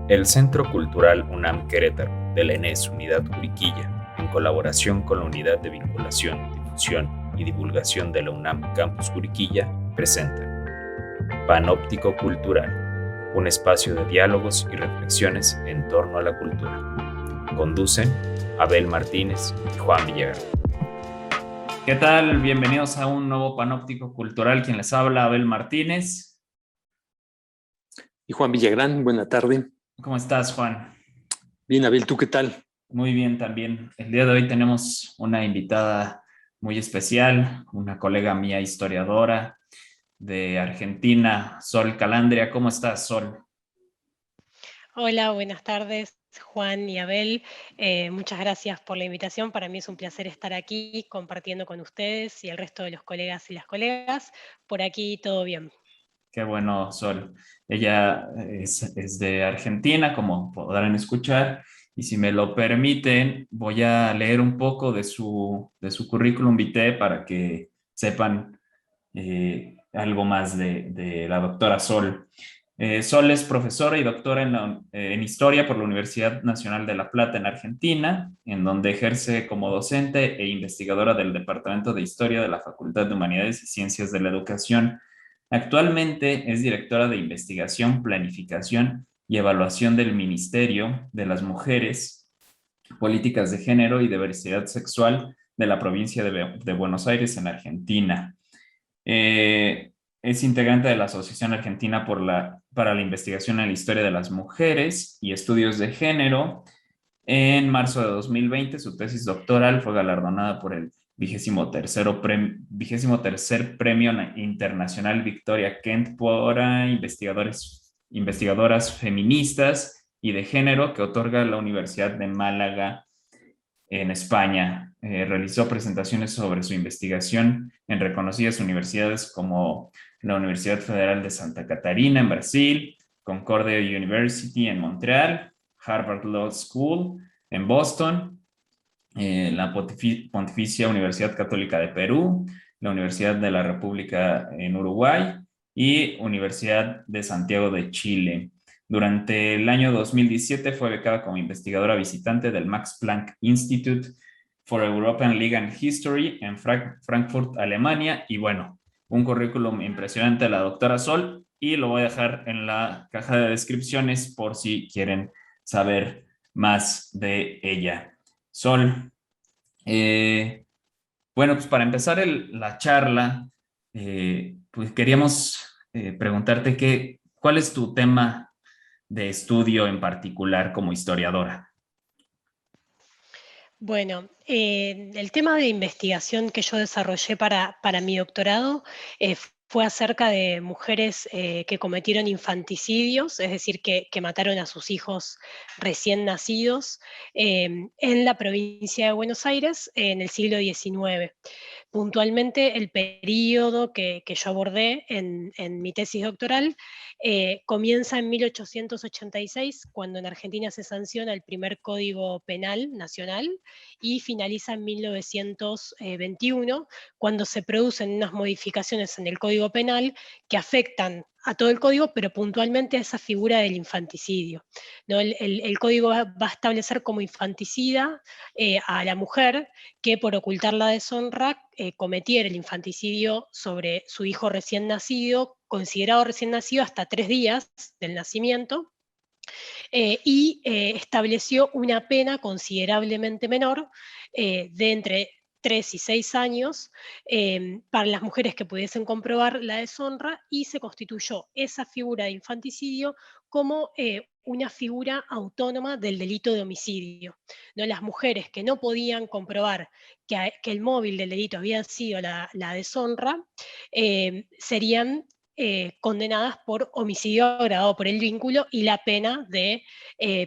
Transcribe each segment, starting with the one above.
El Centro Cultural UNAM Querétaro de la ENES Unidad Juriquilla, en colaboración con la Unidad de Vinculación, Difusión y Divulgación de la UNAM Campus Juriquilla, presenta Panóptico Cultural, un espacio de diálogos y reflexiones en torno a la cultura. Conducen Abel Martínez y Juan Villagrán. ¿Qué tal? Bienvenidos a un nuevo Panóptico Cultural. Quien les habla, Abel Martínez. Y Juan Villagrán, buena tarde. ¿Cómo estás, Juan? Bien, Abel, ¿tú qué tal? Muy bien también. El día de hoy tenemos una invitada muy especial, una colega mía historiadora de Argentina, Sol Calandria. ¿Cómo estás, Sol? Hola, buenas tardes, Juan y Abel. Muchas gracias por la invitación. Para mí es un placer estar aquí compartiendo con ustedes y el resto de los colegas y las colegas. Por aquí todo bien. Qué bueno, Sol. Ella es de Argentina, como podrán escuchar, y si me lo permiten, voy a leer un poco de su currículum vitae para que sepan algo más de la doctora Sol. Sol es profesora y doctora en Historia por la Universidad Nacional de La Plata en Argentina, en donde ejerce como docente e investigadora del Departamento de Historia de la Facultad de Humanidades y Ciencias de la Educación. Actualmente es directora de Investigación, Planificación y Evaluación del Ministerio de las Mujeres, Políticas de Género y Diversidad Sexual de la provincia de Buenos Aires en Argentina. Es integrante de la Asociación Argentina para la Investigación en la Historia de las Mujeres y Estudios de Género. En marzo de 2020, su tesis doctoral fue galardonada por el 23º Premio Internacional Victoria Kent para investigadoras feministas y de género que otorga la Universidad de Málaga en España. Realizó presentaciones sobre su investigación en reconocidas universidades como la Universidad Federal de Santa Catarina en Brasil, Concordia University en Montreal, Harvard Law School en Boston, la Pontificia Universidad Católica de Perú, la Universidad de la República en Uruguay y Universidad de Santiago de Chile. Durante el año 2017 fue becada como investigadora visitante del Max Planck Institute for European Legal History en Frankfurt, Alemania. Y bueno, un currículum impresionante de la doctora Sol, y lo voy a dejar en la caja de descripciones por si quieren saber más de ella. Sol, bueno, pues para empezar la charla, pues queríamos preguntarte cuál es tu tema de estudio en particular como historiadora. Bueno, el tema de investigación que yo desarrollé para mi doctorado fue acerca de mujeres que cometieron infanticidios, es decir, que mataron a sus hijos recién nacidos en la provincia de Buenos Aires en el siglo XIX. Puntualmente, el periodo que yo abordé en mi tesis doctoral comienza en 1886, cuando en Argentina se sanciona el primer Código Penal Nacional, y finaliza en 1921, cuando se producen unas modificaciones en el Código Penal que afectan a todo el código, pero puntualmente a esa figura del infanticidio, ¿no? El código va a establecer como infanticida a la mujer que por ocultar la deshonra cometiera el infanticidio sobre su hijo recién nacido, considerado recién nacido hasta 3 días del nacimiento, y estableció una pena considerablemente menor de entre 3 y 6 años para las mujeres que pudiesen comprobar la deshonra, y se constituyó esa figura de infanticidio como una figura autónoma del delito de homicidio, ¿no? Las mujeres que no podían comprobar que el móvil del delito había sido la deshonra, serían condenadas por homicidio agravado por el vínculo y la pena de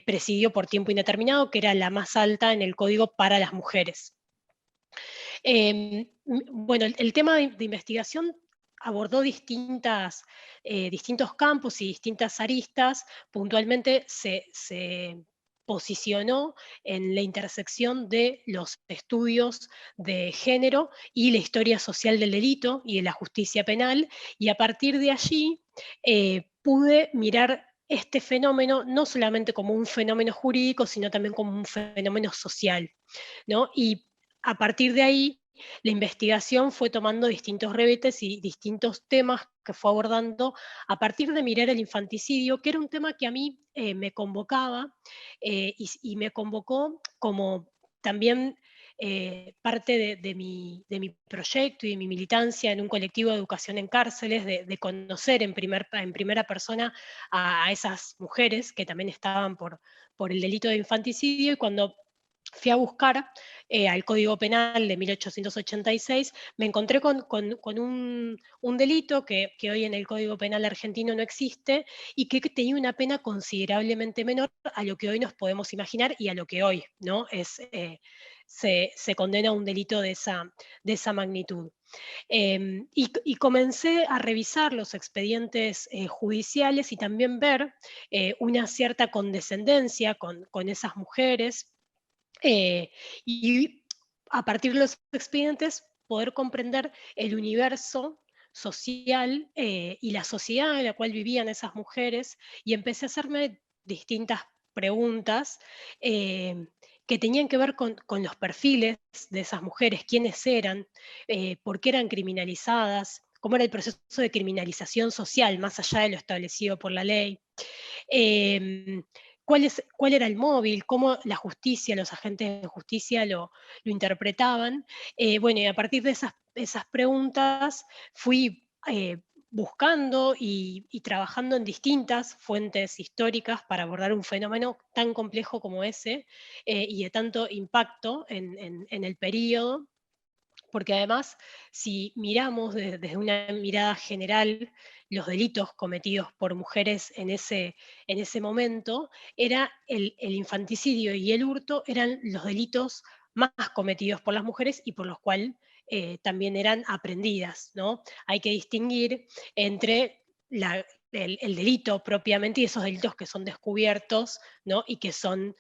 presidio por tiempo indeterminado, que era la más alta en el código para las mujeres. Bueno, el tema de investigación abordó distintos campos y distintas aristas. Puntualmente se posicionó en la intersección de los estudios de género y la historia social del delito y de la justicia penal, y a partir de allí pude mirar este fenómeno no solamente como un fenómeno jurídico, sino también como un fenómeno social, ¿no? Y a partir de ahí, la investigación fue tomando distintos revetes y distintos temas que fue abordando a partir de mirar el infanticidio, que era un tema que a mí me convocaba y me convocó como también parte de mi proyecto y de mi militancia en un colectivo de educación en cárceles, de conocer en primera persona a esas mujeres que también estaban por el delito de infanticidio, y cuando fui a buscar al Código Penal de 1886, me encontré con un delito que hoy en el Código Penal argentino no existe y que tenía una pena considerablemente menor a lo que hoy nos podemos imaginar y a lo que hoy, ¿no? Se condena a un delito de esa magnitud. Y comencé a revisar los expedientes judiciales y también ver una cierta condescendencia con esas mujeres, y a partir de los expedientes poder comprender el universo social y la sociedad en la cual vivían esas mujeres, y empecé a hacerme distintas preguntas que tenían que ver con los perfiles de esas mujeres, quiénes eran, por qué eran criminalizadas, cómo era el proceso de criminalización social más allá de lo establecido por la ley. Em, cuál era el móvil, cómo la justicia, los agentes de justicia lo interpretaban. Bueno, y a partir de esas preguntas fui buscando y trabajando en distintas fuentes históricas para abordar un fenómeno tan complejo como ese y de tanto impacto en el periodo, porque además, si miramos desde una mirada general los delitos cometidos por mujeres en ese momento, era el infanticidio y el hurto eran los delitos más cometidos por las mujeres y por los cuales también eran aprendidas, ¿no? Hay que distinguir entre el delito propiamente y esos delitos que son descubiertos, ¿no? Y que son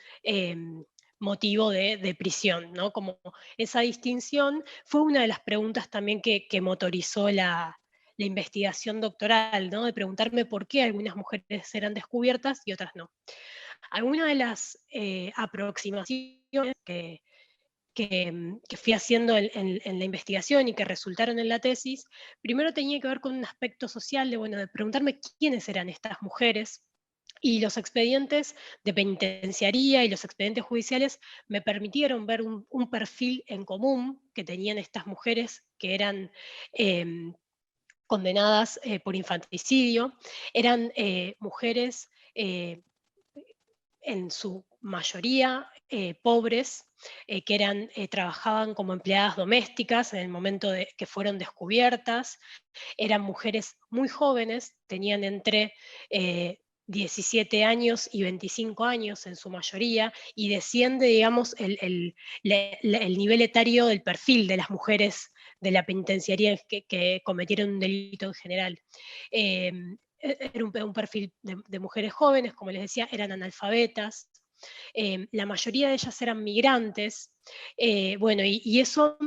motivo de prisión, ¿no? Como esa distinción fue una de las preguntas también que motorizó la investigación doctoral, ¿no? De preguntarme por qué algunas mujeres eran descubiertas y otras no. Algunas de las aproximaciones que fui haciendo en la investigación y que resultaron en la tesis, primero tenía que ver con un aspecto social de preguntarme quiénes eran estas mujeres, y los expedientes de penitenciaría y los expedientes judiciales me permitieron ver un perfil en común que tenían estas mujeres que eran condenadas por infanticidio. Eran mujeres en su mayoría pobres, trabajaban como empleadas domésticas en el momento de que fueron descubiertas. Eran mujeres muy jóvenes, tenían entre 17 años y 25 años en su mayoría, y desciende, digamos, el nivel etario del perfil de las mujeres de la penitenciaría que cometieron un delito en general. Era un perfil de mujeres jóvenes, como les decía, eran analfabetas, la mayoría de ellas eran migrantes, bueno, y eso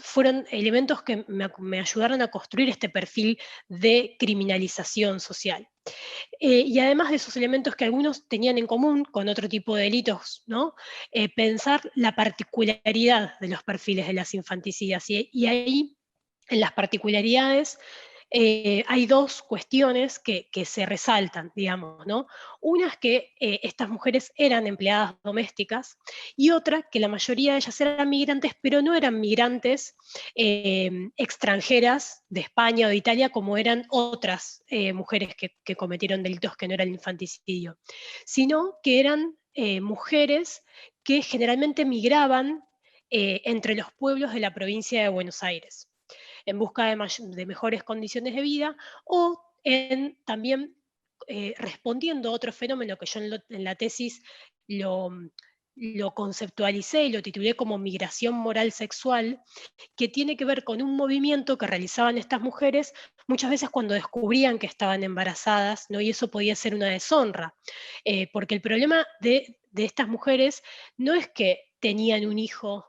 fueron elementos que me ayudaron a construir este perfil de criminalización social. Y además de esos elementos que algunos tenían en común con otro tipo de delitos, ¿no? Pensar la particularidad de los perfiles de las infanticidas. Y ahí, en las particularidades, hay dos cuestiones que se resaltan, digamos, ¿no? Una es que estas mujeres eran empleadas domésticas, y otra que la mayoría de ellas eran migrantes, pero no eran migrantes extranjeras de España o de Italia como eran otras mujeres que cometieron delitos que no eran infanticidio, sino que eran mujeres que generalmente migraban entre los pueblos de la provincia de Buenos Aires en busca de mejores condiciones de vida, o también respondiendo a otro fenómeno que yo en la tesis lo, lo conceptualicé y lo titulé como migración moral sexual, que tiene que ver con un movimiento que realizaban estas mujeres muchas veces cuando descubrían que estaban embarazadas, ¿no? Y eso podía ser una deshonra, porque el problema de estas mujeres no es que tenían un hijo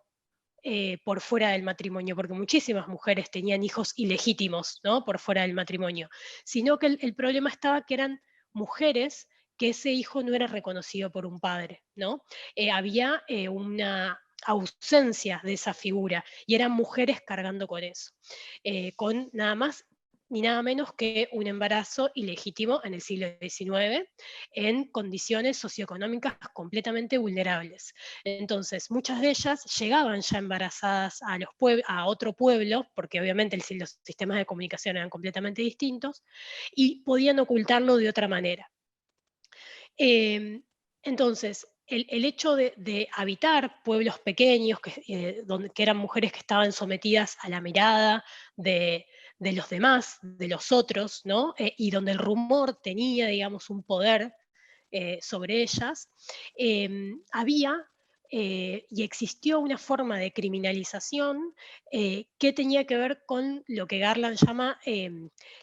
por fuera del matrimonio, porque muchísimas mujeres tenían hijos ilegítimos, ¿no? Por fuera del matrimonio, sino que el problema estaba que eran mujeres que ese hijo no era reconocido por un padre, ¿no? Había una ausencia de esa figura y eran mujeres cargando con eso, con nada más ni nada menos que un embarazo ilegítimo en el siglo XIX, en condiciones socioeconómicas completamente vulnerables. Entonces, muchas de ellas llegaban ya embarazadas a otro pueblo, porque obviamente los sistemas de comunicación eran completamente distintos, y podían ocultarlo de otra manera. Entonces, el hecho de habitar pueblos pequeños, que eran mujeres que estaban sometidas a la mirada de los demás, de los otros, ¿no? Y donde el rumor tenía, digamos, un poder sobre ellas, había y existió una forma de criminalización que tenía que ver con lo que Garland llama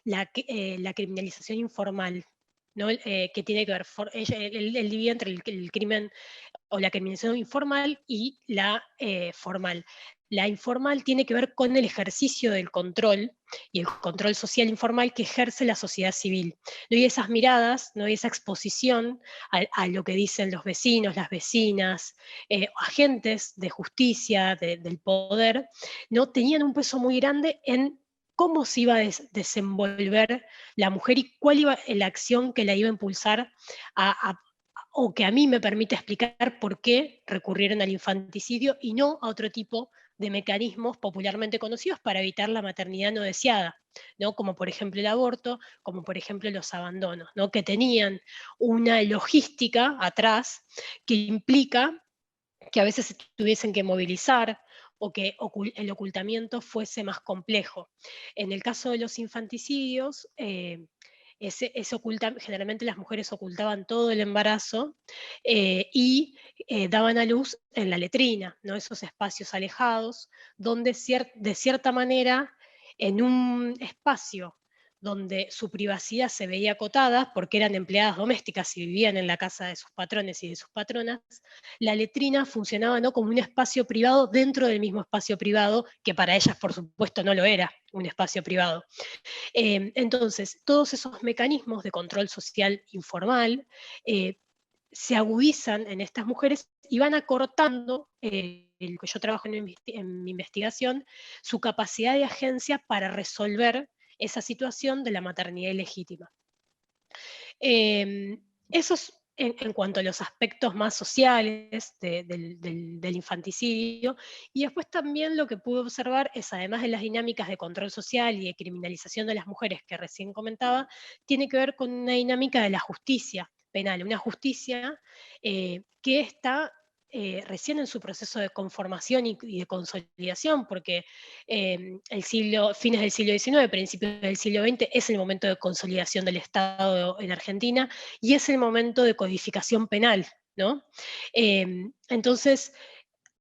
la criminalización informal, ¿no? Que tiene que ver, él divide entre el crimen o la criminalización informal y la formal. La informal tiene que ver con el ejercicio del control y el control social informal que ejerce la sociedad civil. No hay esas miradas, no hay esa exposición a lo que dicen los vecinos, las vecinas, agentes de justicia, del poder, ¿no? Tenían un peso muy grande en cómo se iba a desenvolver la mujer y cuál iba la acción que la iba a impulsar o que a mí me permite explicar por qué recurrieron al infanticidio y no a otro tipo de mecanismos popularmente conocidos para evitar la maternidad no deseada, ¿no? Como por ejemplo el aborto, como por ejemplo los abandonos, ¿no? Que tenían una logística atrás que implica que a veces se tuviesen que movilizar o que el ocultamiento fuese más complejo. En el caso de los infanticidios, generalmente las mujeres ocultaban todo el embarazo y daban a luz en la letrina, ¿no? Esos espacios alejados, donde de cierta manera, en un espacio donde su privacidad se veía acotada, porque eran empleadas domésticas y vivían en la casa de sus patrones y de sus patronas, la letrina funcionaba, ¿no?, como un espacio privado dentro del mismo espacio privado, que para ellas, por supuesto, no lo era un espacio privado. Entonces, todos esos mecanismos de control social informal se agudizan en estas mujeres y van acortando, lo que yo trabajo en mi investigación, su capacidad de agencia para resolver esa situación de la maternidad ilegítima. Eso es en cuanto a los aspectos más sociales del infanticidio, y después también lo que pude observar es, además de las dinámicas de control social y de criminalización de las mujeres que recién comentaba, tiene que ver con una dinámica de la justicia penal, una justicia que está recién en su proceso de conformación y de consolidación, porque fines del siglo XIX, principios del siglo XX, es el momento de consolidación del Estado en Argentina y es el momento de codificación penal, ¿no? Entonces,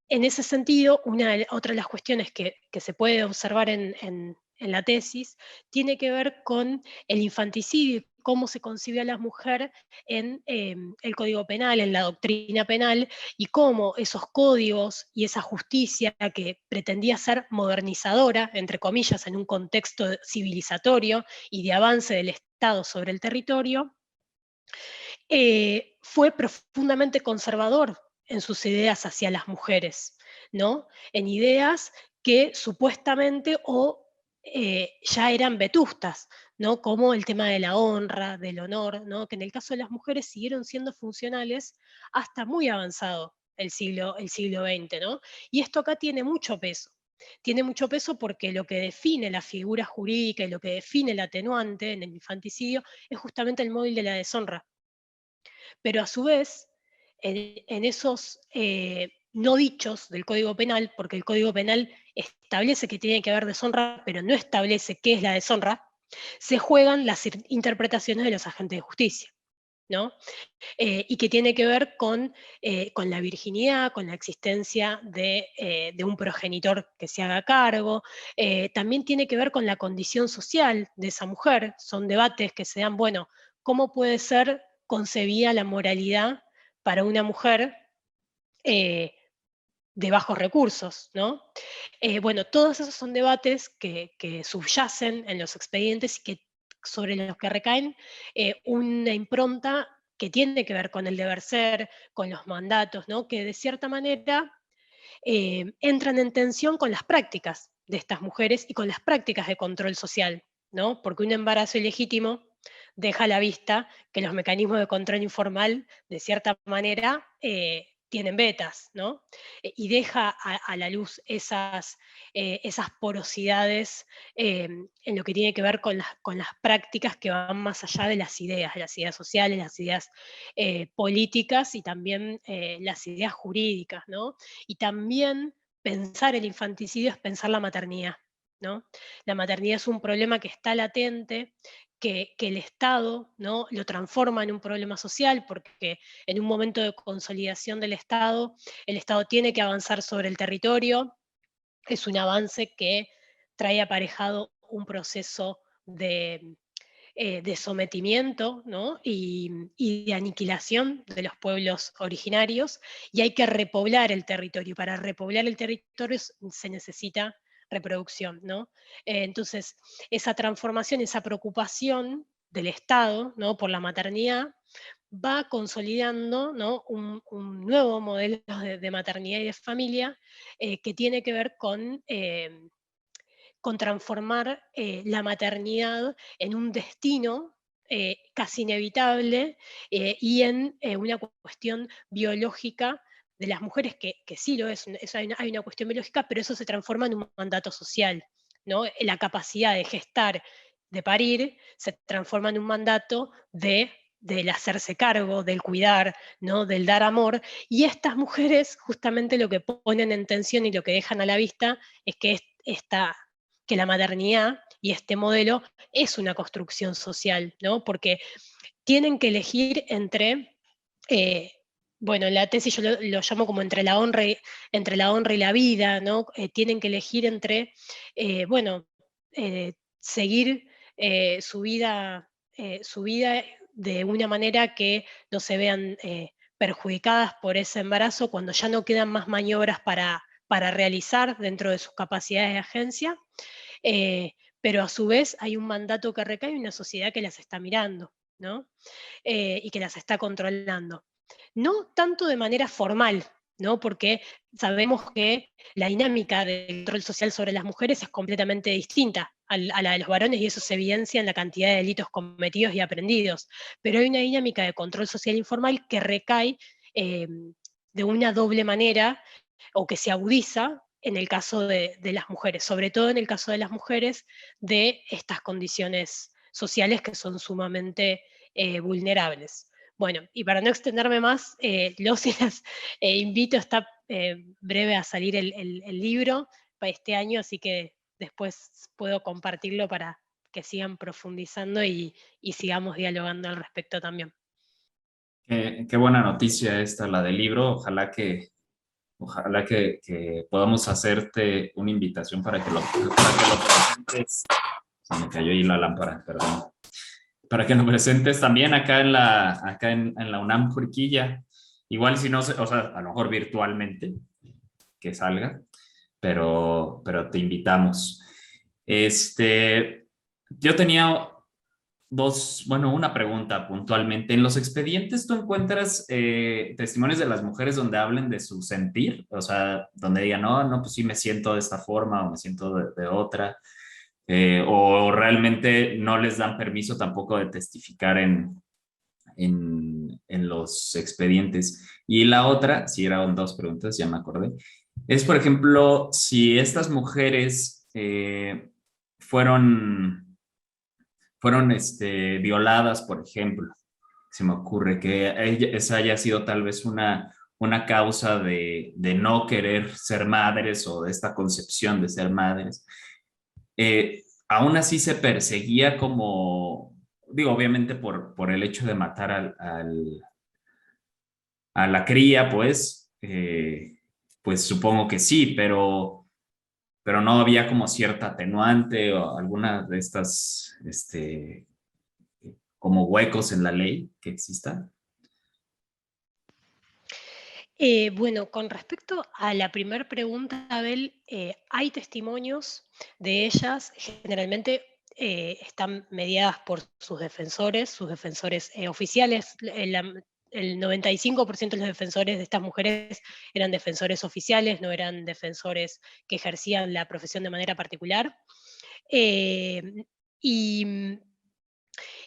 en ese sentido, otra de las cuestiones que se puede observar en la tesis tiene que ver con el infanticidio, cómo se concibe a la mujer en el Código Penal, en la doctrina penal, y cómo esos códigos y esa justicia que pretendía ser modernizadora, entre comillas, en un contexto civilizatorio y de avance del Estado sobre el territorio, fue profundamente conservador en sus ideas hacia las mujeres, ¿no? En ideas que supuestamente ya eran vetustas, ¿no? Como el tema de la honra, del honor, ¿no? Que en el caso de las mujeres siguieron siendo funcionales hasta muy avanzado el siglo XX, ¿no? Y esto acá tiene mucho peso. Tiene mucho peso porque lo que define la figura jurídica y lo que define el atenuante en el infanticidio es justamente el móvil de la deshonra. Pero a su vez, en esos no dichos del Código Penal, porque el Código Penal establece que tiene que haber deshonra, pero no establece qué es la deshonra, se juegan las interpretaciones de los agentes de justicia, ¿no? Y que tiene que ver con la virginidad, con la existencia de un progenitor que se haga cargo, también tiene que ver con la condición social de esa mujer. Son debates que se dan, bueno, ¿cómo puede ser concebida la moralidad para una mujer eh, de bajos recursos, ¿no? Bueno, todos esos son debates que subyacen en los expedientes y que sobre los que recaen una impronta que tiene que ver con el deber ser, con los mandatos, ¿no? Que de cierta manera entran en tensión con las prácticas de estas mujeres y con las prácticas de control social, ¿no? Porque un embarazo ilegítimo deja a la vista que los mecanismos de control informal, de cierta manera, tienen vetas, ¿no? Y deja a la luz esas porosidades en lo que tiene que ver con las prácticas que van más allá de las ideas sociales, las ideas políticas y también las ideas jurídicas, ¿no? Y también pensar el infanticidio es pensar la maternidad, ¿no? La maternidad es un problema que está latente, que el Estado, ¿no? Lo transforma en un problema social, porque en un momento de consolidación del Estado, el Estado tiene que avanzar sobre el territorio, es un avance que trae aparejado un proceso de sometimiento, ¿no? Y de aniquilación de los pueblos originarios, y hay que repoblar el territorio. Para repoblar el territorio se necesita reproducción, ¿no? Entonces, esa transformación, esa preocupación del Estado, ¿no? Por la maternidad, va consolidando, ¿no? Un nuevo modelo de maternidad y de familia que tiene que ver con transformar la maternidad en un destino casi inevitable y en una cuestión biológica de las mujeres, que sí lo es, hay una cuestión biológica, pero eso se transforma en un mandato social, ¿no? La capacidad de gestar, de parir, se transforma en un mandato del hacerse cargo, del cuidar, ¿no? Del dar amor, y estas mujeres justamente lo que ponen en tensión y lo que dejan a la vista es que que la maternidad y este modelo es una construcción social, ¿no? Porque tienen que elegir entre, eh, bueno, en la tesis yo lo llamo como entre la honra y la vida, ¿no? Tienen que elegir entre, bueno, seguir su vida de una manera que no se vean perjudicadas por ese embarazo cuando ya no quedan más maniobras para realizar dentro de sus capacidades de agencia, eh, pero a su vez hay un mandato que recae en una sociedad que las está mirando, ¿no? Y que las está controlando. No tanto de manera formal, ¿no? Porque sabemos que la dinámica del control social sobre las mujeres es completamente distinta a la de los varones, y eso se evidencia en la cantidad de delitos cometidos y aprendidos. Pero hay una dinámica de control social informal que recae eh, de una doble manera, o que se agudiza en el caso de las mujeres, sobre todo en el caso de las mujeres de estas condiciones sociales que son sumamente vulnerables. Bueno, y para no extenderme más, los y las invito, está breve a salir el libro para este año, así que después puedo compartirlo para que sigan profundizando y sigamos dialogando al respecto también. Qué buena noticia esta, la del libro. Ojalá que podamos hacerte una invitación para que lo presentes. Se me cayó ahí la lámpara, perdón. Para que lo presentes también acá en la UNAM Juriquilla. Igual si no, o sea, a lo mejor virtualmente que salga, pero te invitamos. Yo tenía una pregunta puntualmente. ¿En los expedientes tú encuentras testimonios de las mujeres donde hablen de su sentir? O sea, donde digan, no, pues sí me siento de esta forma o me siento de otra. O realmente no les dan permiso tampoco de testificar en los expedientes. Y la otra, si eran dos preguntas, ya me acordé, es, por ejemplo, si estas mujeres fueron violadas, por ejemplo. Se me ocurre que esa haya sido tal vez una causa de no querer ser madres o de esta concepción de ser madres. Aún así se perseguía como, digo, obviamente por el hecho de matar a la cría, pues supongo que sí, pero no había como cierta atenuante o alguna de estas, como huecos en la ley que existan. Bueno, con respecto a la primera pregunta, Abel, hay testimonios de ellas, generalmente están mediadas por sus defensores oficiales. El 95% de los defensores de estas mujeres eran defensores oficiales, no eran defensores que ejercían la profesión de manera particular. Y en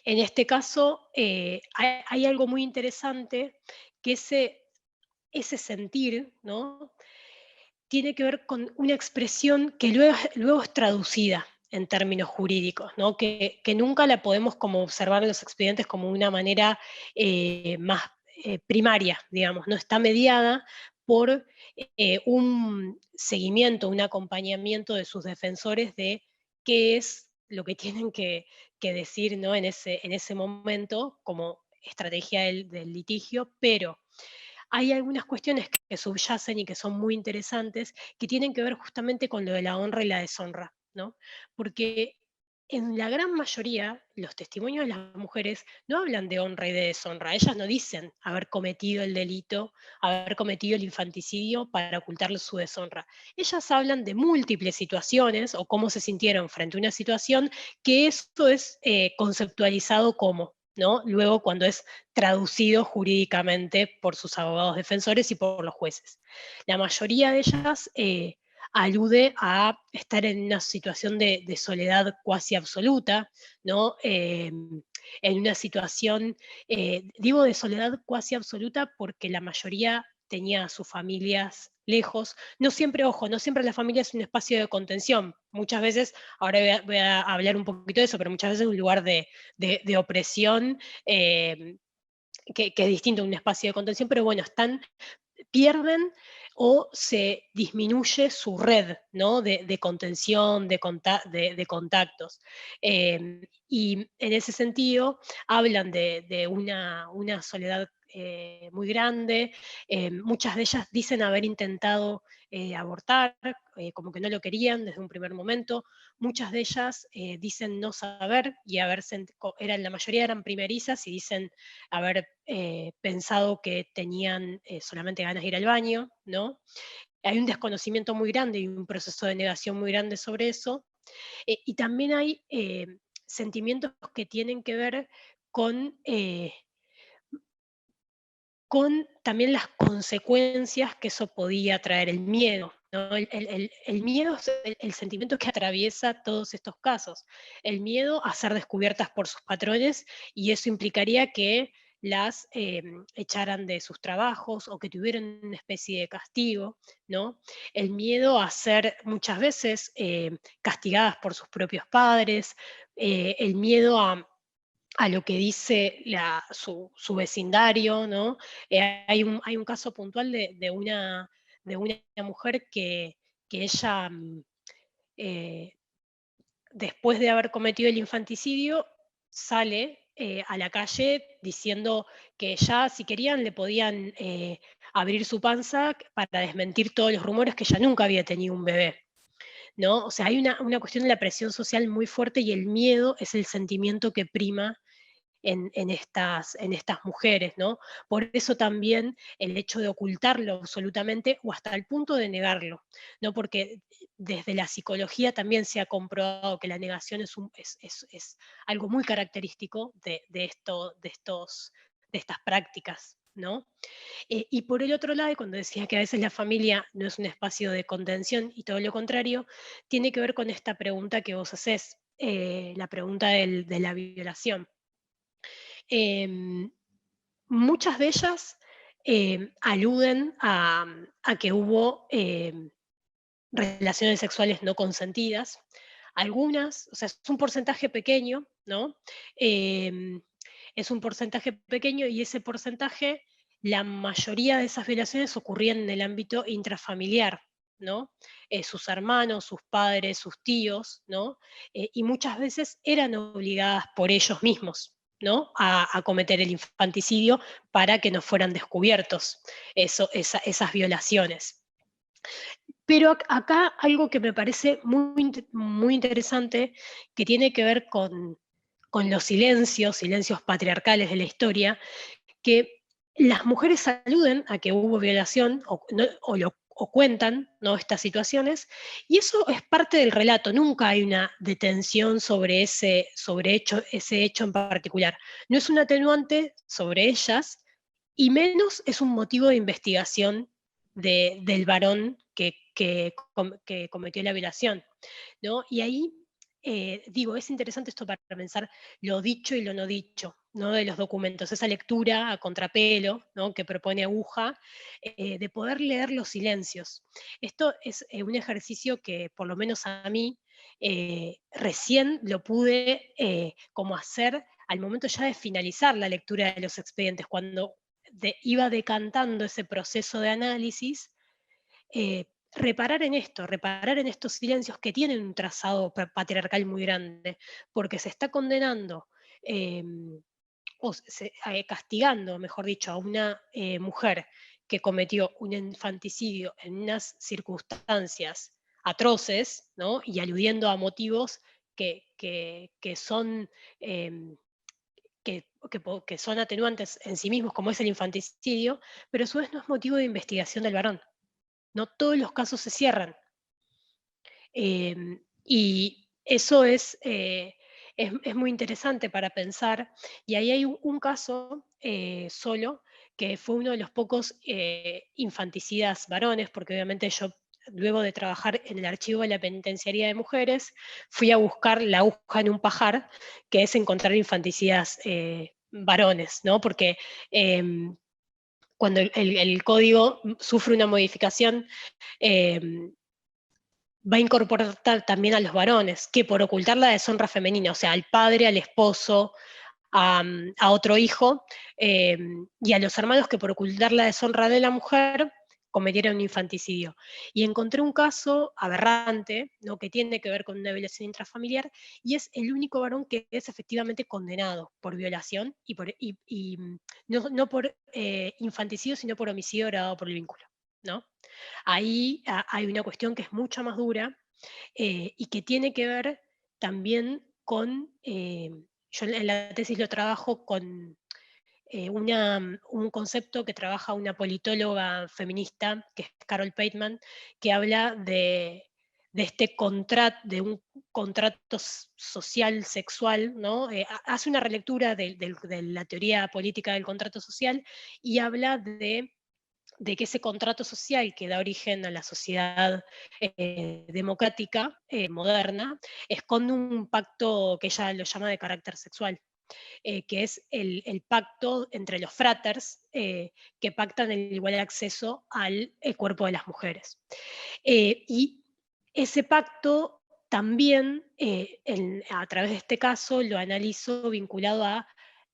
este caso hay algo muy interesante, que ese sentir, ¿no?, tiene que ver con una expresión que luego es traducida en términos jurídicos, ¿no?, que nunca la podemos como observar en los expedientes como una manera más primaria, digamos, no está mediada por un seguimiento, un acompañamiento de sus defensores de qué es lo que tienen que decir, ¿no?, en ese momento como estrategia del litigio, pero hay algunas cuestiones que subyacen y que son muy interesantes, que tienen que ver justamente con lo de la honra y la deshonra, ¿no? Porque en la gran mayoría, los testimonios de las mujeres no hablan de honra y de deshonra. Ellas no dicen haber cometido el delito, haber cometido el infanticidio para ocultar su deshonra. Ellas hablan de múltiples situaciones o cómo se sintieron frente a una situación, que esto es conceptualizado como, ¿no?, luego cuando es traducido jurídicamente por sus abogados defensores y por los jueces. La mayoría de ellas alude a estar en una situación de soledad cuasi absoluta, ¿no? En una situación, digo de soledad cuasi absoluta porque la mayoría tenía a sus familias lejos. No siempre, ojo, no siempre la familia es un espacio de contención. Muchas veces, ahora voy a hablar un poquito de eso, pero muchas veces es un lugar de opresión, que es distinto a un espacio de contención, pero bueno, pierden o se disminuye su red, ¿no?, de contención, de contactos. Y en ese sentido hablan de una soledad muy grande. Muchas de ellas dicen haber intentado abortar, como que no lo querían desde un primer momento. Muchas de ellas dicen no saber y la mayoría eran primerizas y dicen haber pensado que tenían solamente ganas de ir al baño, ¿no? Hay un desconocimiento muy grande y un proceso de negación muy grande sobre eso. Y también hay sentimientos que tienen que ver con, con también las consecuencias que eso podía traer, el miedo, ¿no? El miedo es el sentimiento que atraviesa todos estos casos. El miedo a ser descubiertas por sus patrones, y eso implicaría que las echaran de sus trabajos o que tuvieran una especie de castigo, ¿no? El miedo a ser muchas veces castigadas por sus propios padres, el miedo a lo que dice su vecindario, ¿no? Hay un caso puntual de una mujer que ella, eh, después de haber cometido el infanticidio, sale a la calle diciendo que ya, si querían, le podían abrir su panza para desmentir todos los rumores, que ella nunca había tenido un bebé, ¿no? O sea, hay una cuestión de la presión social muy fuerte, y el miedo es el sentimiento que prima en estas mujeres, ¿no? Por eso también el hecho de ocultarlo absolutamente o hasta el punto de negarlo, ¿no? Porque desde la psicología también se ha comprobado que la negación es algo muy característico de estas prácticas, ¿no? Y por el otro lado, cuando decía que a veces la familia no es un espacio de contención y todo lo contrario, tiene que ver con esta pregunta que vos hacés, la pregunta de la violación. Em, Muchas de ellas aluden a que hubo relaciones sexuales no consentidas. Algunas, o sea, es un porcentaje pequeño, ¿no? Em, es un porcentaje pequeño, y ese porcentaje, la mayoría de esas violaciones ocurrían en el ámbito intrafamiliar, ¿no? Sus hermanos, sus padres, sus tíos, ¿no? Y muchas veces eran obligadas por ellos mismos, ¿no?, a cometer el infanticidio para que no fueran descubiertos esas violaciones. Pero acá algo que me parece muy interesante, que tiene que ver con los silencios patriarcales de la historia, que las mujeres aluden a que hubo violación, o cuentan, ¿no?, estas situaciones, y eso es parte del relato, nunca hay una detención sobre ese hecho en particular. No es un atenuante sobre ellas, y menos es un motivo de investigación del varón que cometió la violación, ¿no? Y ahí, digo, es interesante esto para pensar lo dicho y lo no dicho, ¿no?, de los documentos, esa lectura a contrapelo, ¿no?, que propone Aguja, de poder leer los silencios. Esto es un ejercicio que, por lo menos a mí, recién lo pude como hacer al momento ya de finalizar la lectura de los expedientes, cuando iba decantando ese proceso de análisis, reparar en estos silencios que tienen un trazado patriarcal muy grande, porque se está condenando castigando, mejor dicho, a una mujer que cometió un infanticidio en unas circunstancias atroces, ¿no?, y aludiendo a motivos que son em, que son atenuantes en sí mismos, como es el infanticidio, pero a su vez no es motivo de investigación del varón. No todos los casos se cierran. Y eso es muy interesante para pensar. Y ahí hay un caso solo, que fue uno de los pocos infanticidas varones, porque obviamente yo, luego de trabajar en el archivo de la Penitenciaría de Mujeres, fui a buscar la aguja en un pajar, que es encontrar infanticidas varones, ¿no? Porque em, cuando el código sufre una modificación, em, va a incorporar también a los varones, que por ocultar la deshonra femenina, o sea, al padre, al esposo, a otro hijo, y a los hermanos que por ocultar la deshonra de la mujer cometieron un infanticidio. Y encontré un caso aberrante, ¿no?, que tiene que ver con una violación intrafamiliar, y es el único varón que es efectivamente condenado por violación, no por infanticidio, sino por homicidio agravado por el vínculo, ¿no? Ahí hay una cuestión que es mucho más dura, y que tiene que ver también con, yo en la tesis lo trabajo con un concepto que trabaja una politóloga feminista, que es Carol Pateman, que habla de este contrato, de un contrato social, sexual, ¿no? Hace una relectura de la teoría política del contrato social y habla de que ese contrato social que da origen a la sociedad democrática moderna esconde un pacto que ella lo llama de carácter sexual, que es el pacto entre los fraters que pactan el igual acceso al cuerpo de las mujeres. Y ese pacto también, a través de este caso, lo analizo vinculado a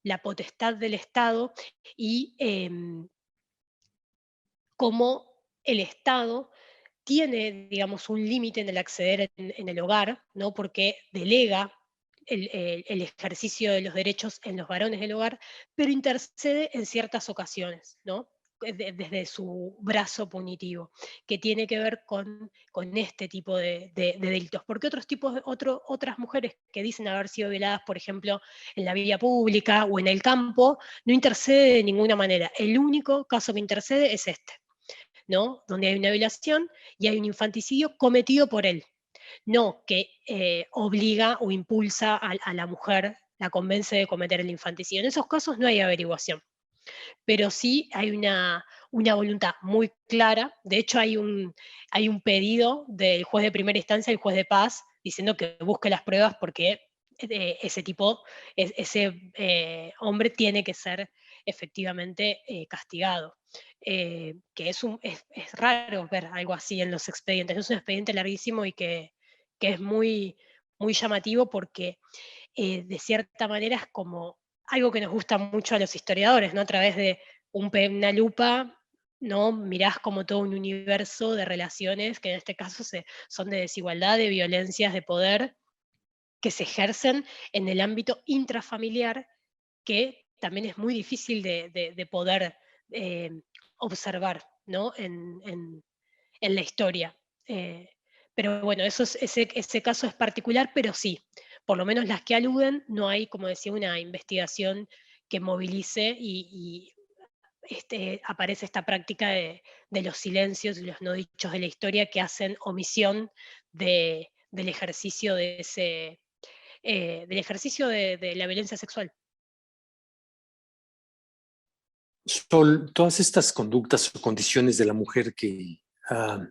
la potestad del Estado y cómo el Estado tiene, digamos, un límite en el acceder en el hogar, ¿no?, porque delega el ejercicio de los derechos en los varones del hogar, pero intercede en ciertas ocasiones, ¿no?, desde su brazo punitivo, que tiene que ver con este tipo de delitos. Porque otras mujeres que dicen haber sido violadas, por ejemplo, en la vía pública o en el campo, no intercede de ninguna manera. El único caso que intercede es este, ¿no?, donde hay una violación y hay un infanticidio cometido por él, no que obliga o impulsa a la mujer, la convence de cometer el infanticidio. En esos casos no hay averiguación, pero sí hay una voluntad muy clara. De hecho, hay un pedido del juez de primera instancia, el juez de paz, diciendo que busque las pruebas porque ese hombre tiene que ser efectivamente castigado. Que es raro ver algo así en los expedientes. Es un expediente larguísimo y que es muy, muy llamativo porque de cierta manera es como algo que nos gusta mucho a los historiadores, ¿no? A través de una lupa, ¿no?, mirás como todo un universo de relaciones que en este caso son de desigualdad, de violencias de poder, que se ejercen en el ámbito intrafamiliar, que también es muy difícil de poder eh, observar, ¿no?, en la historia. Eh, pero bueno, ese caso es particular, pero sí, por lo menos las que aluden, no hay, como decía, una investigación que movilice y aparece esta práctica de los silencios y los no dichos de la historia que hacen omisión del ejercicio de la violencia sexual. Sol, todas estas conductas o condiciones de la mujer que ha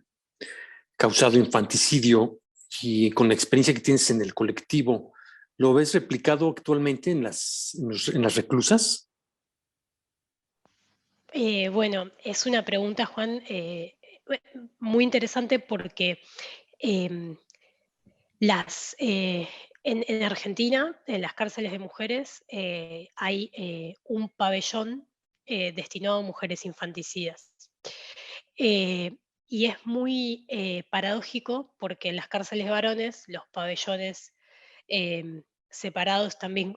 causado infanticidio y con la experiencia que tienes en el colectivo, ¿lo ves replicado actualmente en las reclusas? Bueno, es una pregunta, Juan, muy interesante porque em, en Argentina, en las cárceles de mujeres, hay un pabellón destinado a mujeres infanticidas. Eh, y es muy paradójico porque en las cárceles de varones, los pabellones separados también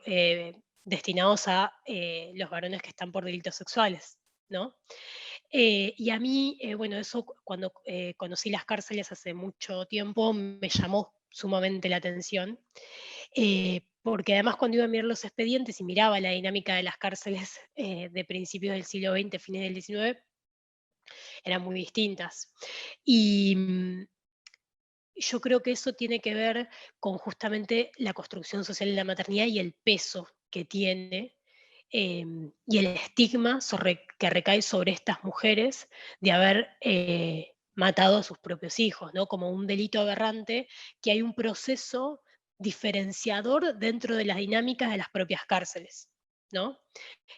destinados a los varones que están por delitos sexuales, ¿no? Y a mí, bueno, eso cuando conocí las cárceles hace mucho tiempo me llamó sumamente la atención, porque además cuando iba a mirar los expedientes y miraba la dinámica de las cárceles de principios del siglo XX, fines del XIX, eran muy distintas. Y yo creo que eso tiene que ver con justamente la construcción social de la maternidad y el peso que tiene y el estigma que recae sobre estas mujeres de haber matado a sus propios hijos, ¿no? Como un delito aberrante, que hay un proceso diferenciador dentro de las dinámicas de las propias cárceles, ¿no?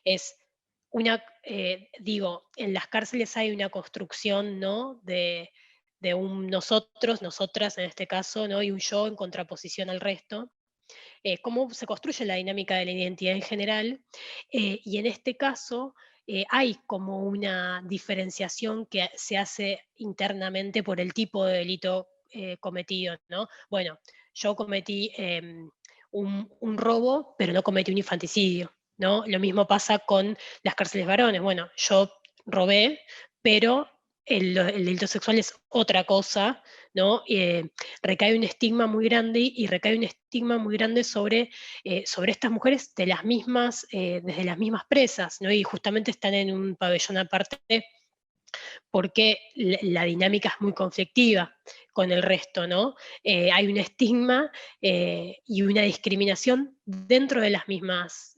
Es digo, en las cárceles hay una construcción, ¿no? De un nosotros, nosotras en este caso, ¿no? Y un yo en contraposición al resto. Cómo se construye la dinámica de la identidad en general. Y en este caso hay como una diferenciación que se hace internamente por el tipo de delito cometido, ¿no? Bueno, yo cometí un robo, pero no cometí un infanticidio, ¿no? Lo mismo pasa con las cárceles varones. Bueno, yo robé, pero el delito sexual es otra cosa, ¿no? Recae un estigma muy grande y recae un estigma muy grande sobre estas mujeres de las mismas, desde las mismas presas, ¿no? Y justamente están en un pabellón aparte porque la dinámica es muy conflictiva con el resto, ¿no? Hay un estigma y una discriminación dentro de las mismas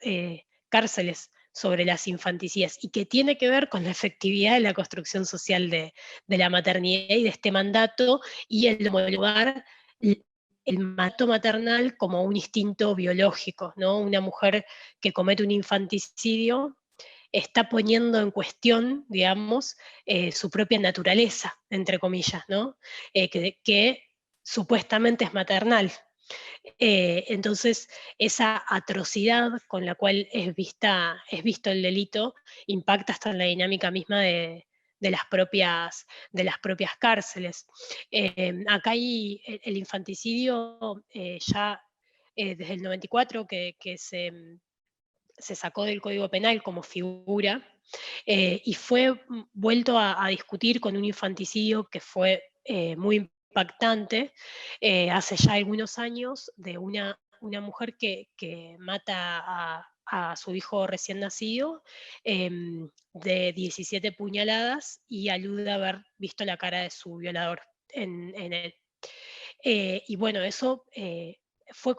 cárceles sobre las infanticidas y que tiene que ver con la efectividad de la construcción social de la maternidad y de este mandato y el homologar el mandato maternal como un instinto biológico, ¿no? Una mujer que comete un infanticidio está poniendo en cuestión, digamos, su propia naturaleza, entre comillas, ¿no? Que supuestamente es maternal. Entonces, esa atrocidad con la cual es visto el delito impacta hasta en la dinámica misma de las propias cárceles. Acá hay el infanticidio ya desde el 94 que se sacó del Código Penal como figura y fue vuelto a discutir con un infanticidio que fue muy impactante hace ya algunos años de una mujer que mata a su hijo recién nacido de 17 puñaladas y alude a haber visto la cara de su violador en él. Y bueno, eso fue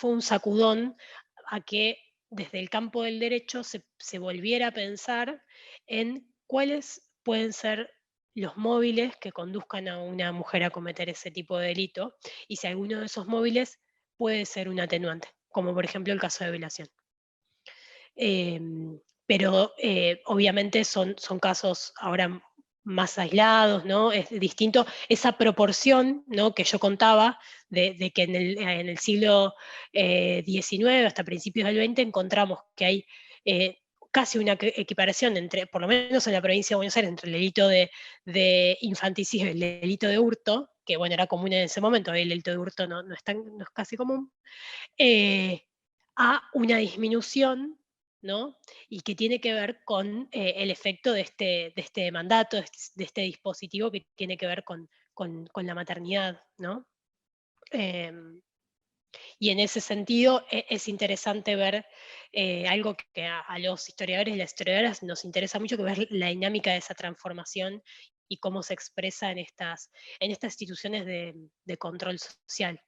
un sacudón a que desde el campo del derecho se volviera a pensar en cuáles pueden ser los móviles que conduzcan a una mujer a cometer ese tipo de delito y si alguno de esos móviles puede ser un atenuante, como por ejemplo el caso de violación. Pero obviamente son casos ahora más aislados, ¿no? Es distinto esa proporción, ¿no? Que yo contaba de que en el siglo XIX hasta principios del XX encontramos que hay casi una equiparación entre, por lo menos en la provincia de Buenos Aires, entre el delito de infanticidio y el delito de hurto, que bueno, era común en ese momento, el delito de hurto no es casi común, eh, a una disminución, ¿no? Y que tiene que ver con el efecto de este mandato, de este dispositivo que tiene que ver con la maternidad, ¿no? Em, Y en ese sentido es interesante ver algo que a los historiadores y las historiadoras nos interesa mucho, que ver la dinámica de esa transformación y cómo se expresa en estas instituciones de control social.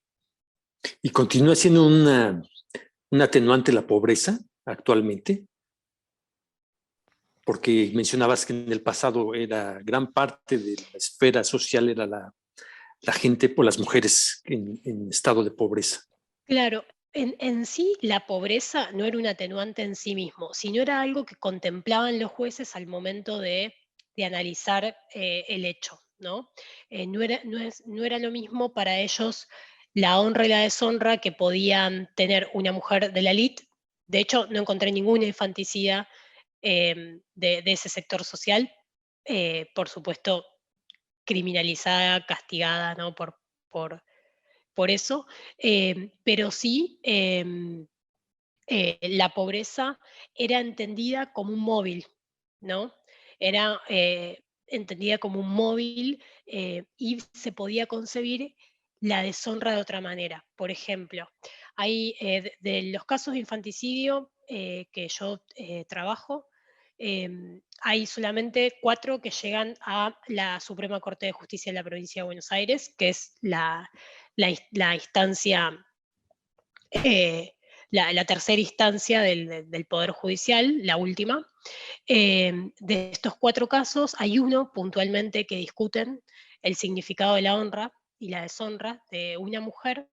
¿Y continúa siendo un atenuante la pobreza actualmente? Porque mencionabas que en el pasado era gran parte de la esfera social, era la gente o las mujeres en estado de pobreza. Claro, en sí la pobreza no era un atenuante en sí mismo, sino era algo que contemplaban los jueces al momento de analizar el hecho, ¿no? No era lo mismo para ellos la honra y la deshonra que podían tener una mujer de la élite. De hecho, no encontré ninguna infanticida de ese sector social, por supuesto, criminalizada, castigada, ¿no? Por eso, pero sí la pobreza era entendida como un móvil, ¿no? Era entendida como un móvil y se podía concebir la deshonra de otra manera. Por ejemplo, hay de los casos de infanticidio que yo trabajo, hay solamente 4 que llegan a la Suprema Corte de Justicia de la Provincia de Buenos Aires, que es la instancia, eh, la tercera instancia del Poder Judicial, la última. De estos 4 casos, hay uno puntualmente que discuten el significado de la honra y la deshonra de una mujer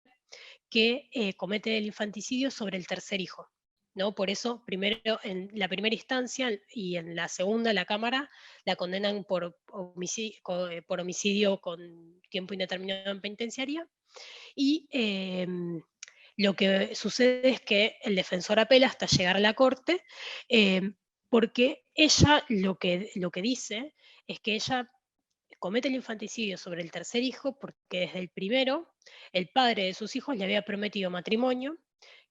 que comete el infanticidio sobre el tercer hijo. ¿No? Por eso, primero, en la primera instancia y en la segunda, la Cámara la condenan por homicidio con tiempo indeterminado en penitenciaria. Y lo que sucede es que el defensor apela hasta llegar a la corte, porque ella lo que dice es que ella comete el infanticidio sobre el tercer hijo porque desde el primero el padre de sus hijos le había prometido matrimonio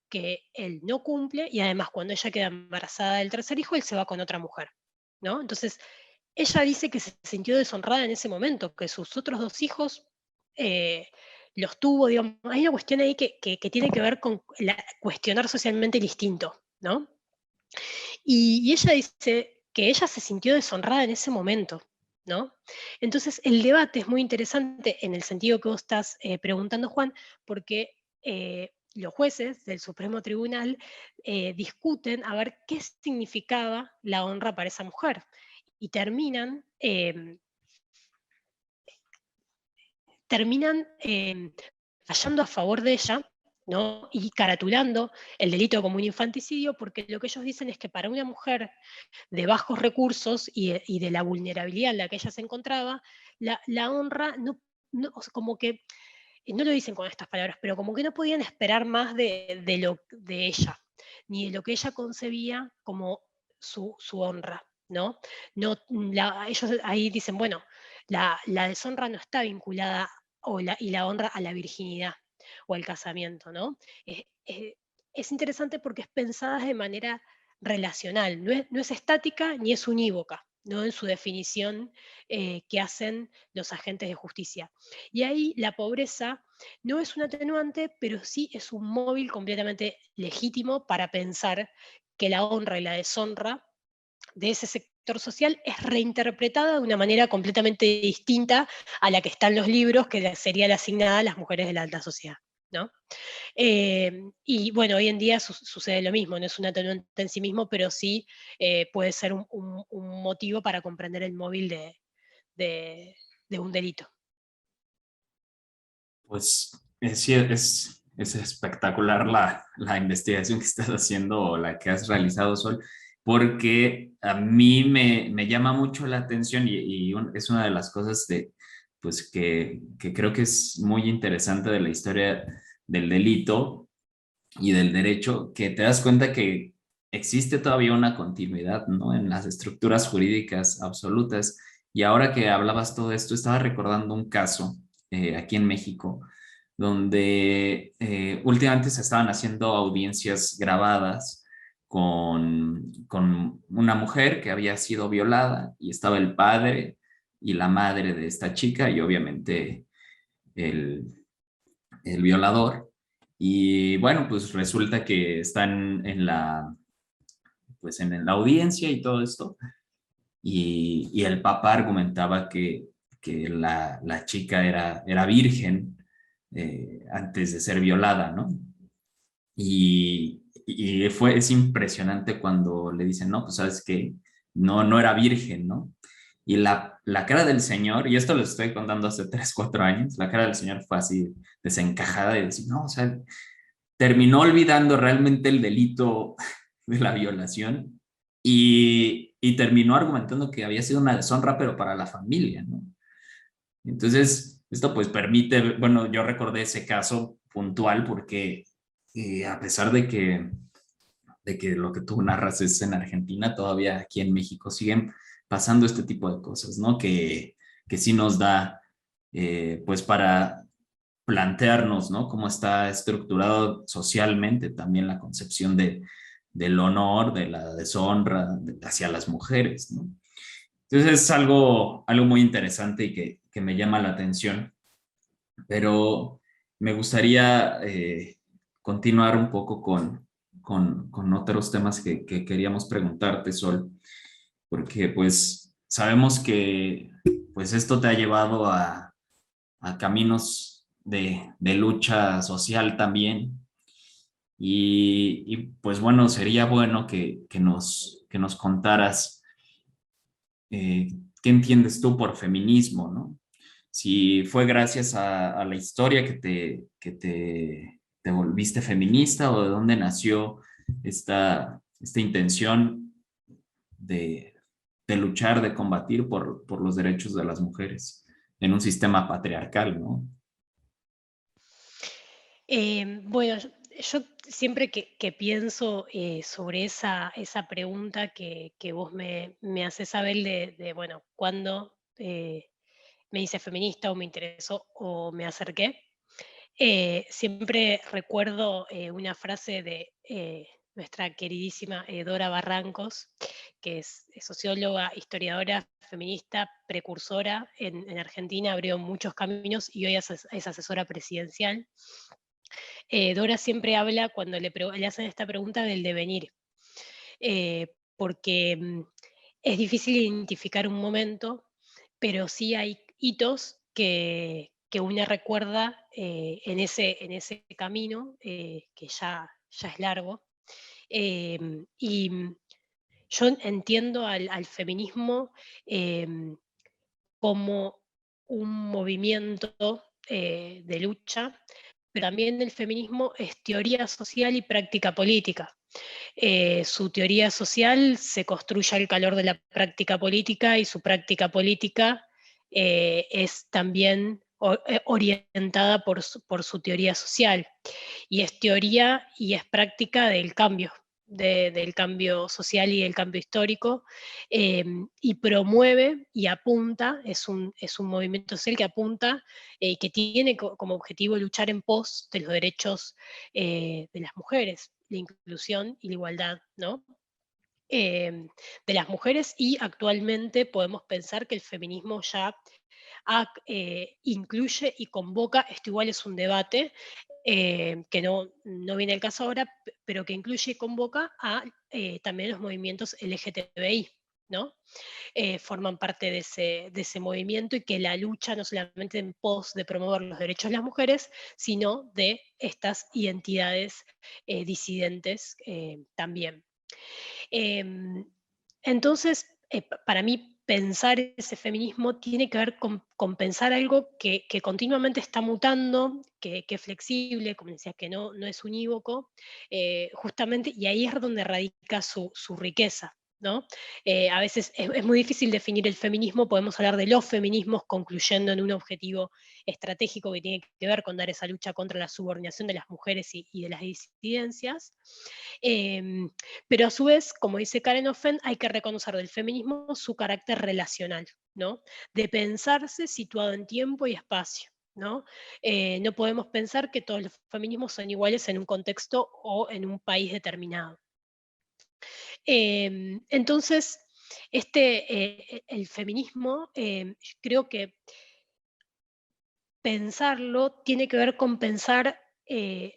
que él no cumple, y además cuando ella queda embarazada del tercer hijo, él se va con otra mujer, ¿no? Entonces, ella dice que se sintió deshonrada en ese momento, que sus otros 2 hijos eh, los tuvo, digamos, hay una cuestión ahí que tiene que ver con cuestionar socialmente el instinto, ¿no? Y ella dice que ella se sintió deshonrada en ese momento, ¿no? Entonces, el debate es muy interesante en el sentido que vos estás preguntando, Juan, porque los jueces del Supremo Tribunal discuten a ver qué significaba la honra para esa mujer y terminan fallando a favor de ella, ¿no? Y caratulando el delito como un infanticidio, porque lo que ellos dicen es que para una mujer de bajos recursos y de la vulnerabilidad en la que ella se encontraba, la honra o sea, como que, no lo dicen con estas palabras, pero como que no podían esperar más de ella, ni de lo que ella concebía como su honra, ¿no? Ellos ahí dicen, bueno, la deshonra no está vinculada y la honra a la virginidad o al casamiento, ¿no? Es interesante porque es pensada de manera relacional, no es estática ni es unívoca, ¿no? En su definición que hacen los agentes de justicia. Y ahí la pobreza no es un atenuante, pero sí es un móvil completamente legítimo para pensar que la honra y la deshonra de ese sector social es reinterpretada de una manera completamente distinta a la que está en los libros, que sería la asignada a las mujeres de la alta sociedad, ¿no? Y bueno, hoy en día sucede lo mismo, no es un atenuante en sí mismo, pero sí puede ser un motivo para comprender el móvil de un delito. Pues sí, es espectacular la investigación que estás haciendo o la que has realizado, Sol, porque a mí me llama mucho la atención es una de las cosas pues que creo que es muy interesante de la historia del delito y del derecho, que te das cuenta que existe todavía una continuidad, ¿no? En las estructuras jurídicas absolutas. Y ahora que hablabas todo esto, estaba recordando un caso aquí en México, donde últimamente se estaban haciendo audiencias grabadas con una mujer que había sido violada y estaba el padre y la madre de esta chica y obviamente el violador. Y bueno, pues resulta que están pues en la audiencia y todo esto, y el Papa argumentaba que la chica era virgen antes de ser violada, ¿no? Es impresionante cuando le dicen, no, pues sabes que no era virgen, ¿no? Y la cara del señor, y esto lo estoy contando hace 3 4 años, la cara del señor fue así desencajada de decir, no, o sea, terminó olvidando realmente el delito de la violación y terminó argumentando que había sido una deshonra, pero para la familia, ¿no? Entonces, esto pues permite, bueno, yo recordé ese caso puntual porque a pesar de que lo que tú narras es en Argentina, todavía aquí en México siguen pasando este tipo de cosas, ¿no? Que sí nos da, pues para plantearnos, ¿no? Cómo está estructurado socialmente también la concepción del honor, de la deshonra hacia las mujeres, ¿no? Entonces es algo muy interesante y que me llama la atención, pero me gustaría continuar un poco con otros temas que queríamos preguntarte, Sol, porque pues sabemos que pues esto te ha llevado a caminos de lucha social también. Y pues bueno, sería bueno que nos contaras eh, qué entiendes tú por feminismo, ¿no? Si fue gracias a la historia que te volviste feminista o de dónde nació esta intención de, de luchar, de combatir por los derechos de las mujeres en un sistema patriarcal, ¿no? Bueno, yo siempre que pienso sobre esa pregunta que vos me haces saber bueno, cuándo me hice feminista o me interesó o me acerqué, siempre recuerdo una frase de nuestra queridísima Dora Barrancos, que es socióloga, historiadora, feminista, precursora en Argentina, abrió muchos caminos y hoy es asesora presidencial. Dora siempre habla cuando le hacen esta pregunta del devenir, porque es difícil identificar un momento, pero sí hay hitos que uno recuerda en ese camino, que ya es largo. Y yo entiendo al feminismo em, como un movimiento de lucha, pero también el feminismo es teoría social y práctica política. Su teoría social se construye al calor de la práctica política y su práctica política es también orientada por su teoría social. Y es teoría y es práctica del cambio, del cambio social y del cambio histórico, y promueve y apunta, es un movimiento social que apunta, que tiene como objetivo luchar en pos de los derechos de las mujeres, la inclusión y la igualdad, ¿no? De las mujeres, y actualmente podemos pensar que el feminismo ya incluye y convoca, esto igual es un debate que no viene al caso ahora, pero que incluye y convoca a también los movimientos LGTBI, ¿no? Forman parte de ese movimiento, y que la lucha no solamente en pos de promover los derechos de las mujeres, sino de estas identidades disidentes también. Em, entonces, para mí, pensar ese feminismo tiene que ver con pensar algo que continuamente está mutando, que es flexible, como decía, que no es unívoco, justamente, y ahí es donde radica su riqueza, ¿no? A veces es muy difícil definir el feminismo, podemos hablar de los feminismos concluyendo en un objetivo estratégico que tiene que ver con dar esa lucha contra la subordinación de las mujeres y de las disidencias. Em, pero a su vez, como dice Karen Offen, hay que reconocer del feminismo su carácter relacional, ¿no? De pensarse situado en tiempo y espacio, ¿no? No podemos pensar que todos los feminismos son iguales en un contexto o en un país determinado. Entonces, el feminismo, creo que pensarlo tiene que ver con pensar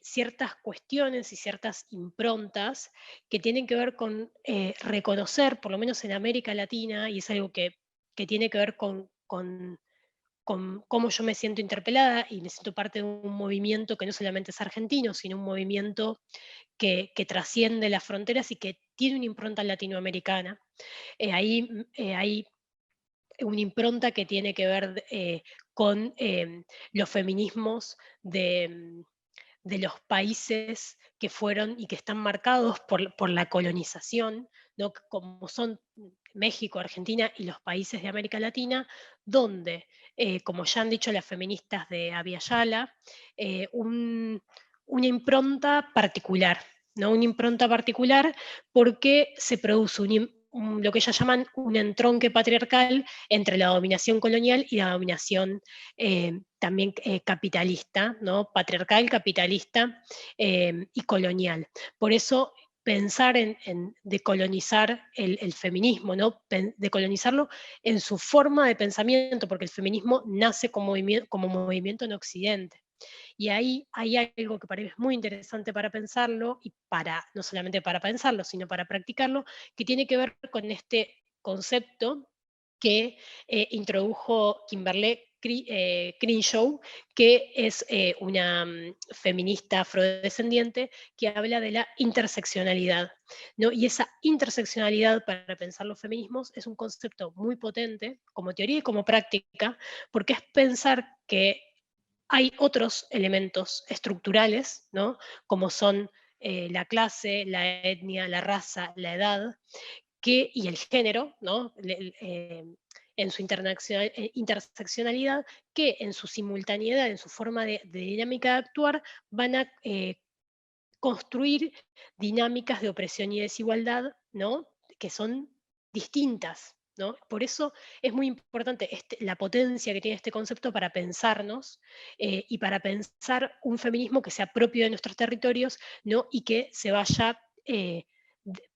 ciertas cuestiones y ciertas improntas que tienen que ver con reconocer, por lo menos en América Latina, y es algo que tiene que ver con cómo yo me siento interpelada y me siento parte de un movimiento que no solamente es argentino, sino un movimiento que trasciende las fronteras y que tiene una impronta latinoamericana. Hay una impronta que tiene que ver con los feminismos de los países que fueron y que están marcados por la colonización, ¿no? Como son México, Argentina y los países de América Latina, donde, como ya han dicho las feministas de Abya Yala, una impronta particular, ¿no? Una impronta particular porque se produce lo que ellas llaman un entronque patriarcal entre la dominación colonial y la dominación también capitalista, ¿no? Patriarcal, capitalista y colonial. Por eso pensar en decolonizar el feminismo, ¿no? Decolonizarlo en su forma de pensamiento, porque el feminismo nace como movimiento en Occidente. Y ahí hay algo que para mí es muy interesante para pensarlo, y no solamente para pensarlo, sino para practicarlo, que tiene que ver con este concepto que introdujo Kimberlé Crenshaw, que es una feminista afrodescendiente que habla de la interseccionalidad, ¿no? Y esa interseccionalidad para pensar los feminismos es un concepto muy potente como teoría y como práctica, porque es pensar que hay otros elementos estructurales, ¿no? Como son la clase, la etnia, la raza, la edad, y el género, ¿no? En su interseccionalidad, que en su simultaneidad, en su forma de dinámica de actuar, van a construir dinámicas de opresión y desigualdad, ¿no? Que son distintas, ¿no? Por eso es muy importante la potencia que tiene este concepto para pensarnos y para pensar un feminismo que sea propio de nuestros territorios, ¿no? Y que se vaya,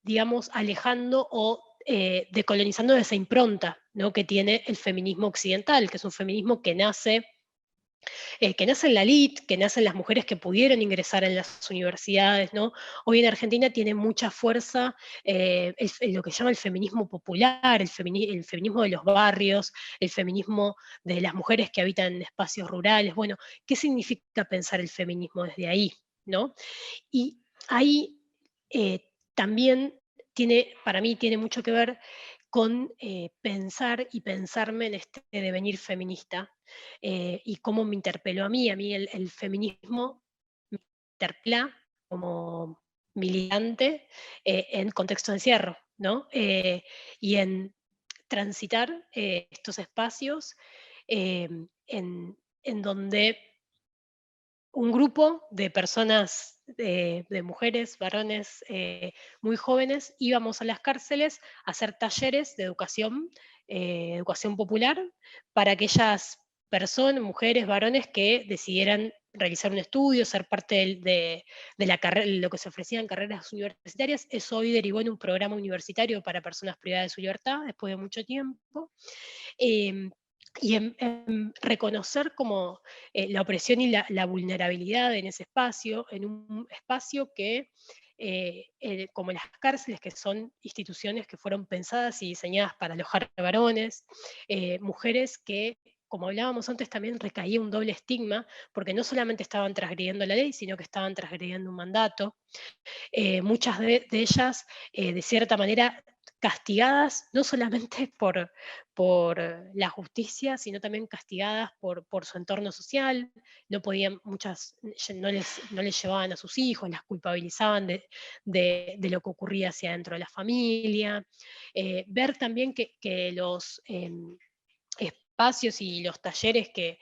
digamos, alejando o decolonizando de esa impronta, ¿no? Que tiene el feminismo occidental, que es un feminismo que nace en la elite, que nacen las mujeres que pudieron ingresar en las universidades, ¿no? Hoy en Argentina tiene mucha fuerza lo que se llama el feminismo popular, el feminismo de los barrios, el feminismo de las mujeres que habitan en espacios rurales. Bueno, ¿qué significa pensar el feminismo desde ahí, ¿no? Y ahí también para mí tiene mucho que ver con pensar y pensarme en este devenir feminista y cómo me interpeló a mí. A mí el feminismo me interpela como militante en contexto de encierro, ¿no? Y en transitar estos espacios eh, en donde un grupo de personas, de mujeres, varones muy jóvenes, íbamos a las cárceles a hacer talleres de educación popular, para aquellas personas, mujeres, varones que decidieran realizar un estudio, ser parte de la carrera, lo que se ofrecía en carreras universitarias. Eso hoy derivó en un programa universitario para personas privadas de su libertad después de mucho tiempo. Em, y en reconocer como la opresión y la vulnerabilidad en ese espacio, en un espacio que, como las cárceles, que son instituciones que fueron pensadas y diseñadas para alojar varones, mujeres que, como hablábamos antes, también recaía un doble estigma, porque no solamente estaban transgrediendo la ley, sino que estaban transgrediendo un mandato. Muchas de ellas, de cierta manera, castigadas no solamente por la justicia, sino también castigadas por su entorno social. No podían, muchas no les llevaban a sus hijos, las culpabilizaban de lo que ocurría hacia dentro de la familia. Ver también que los espacios y los talleres que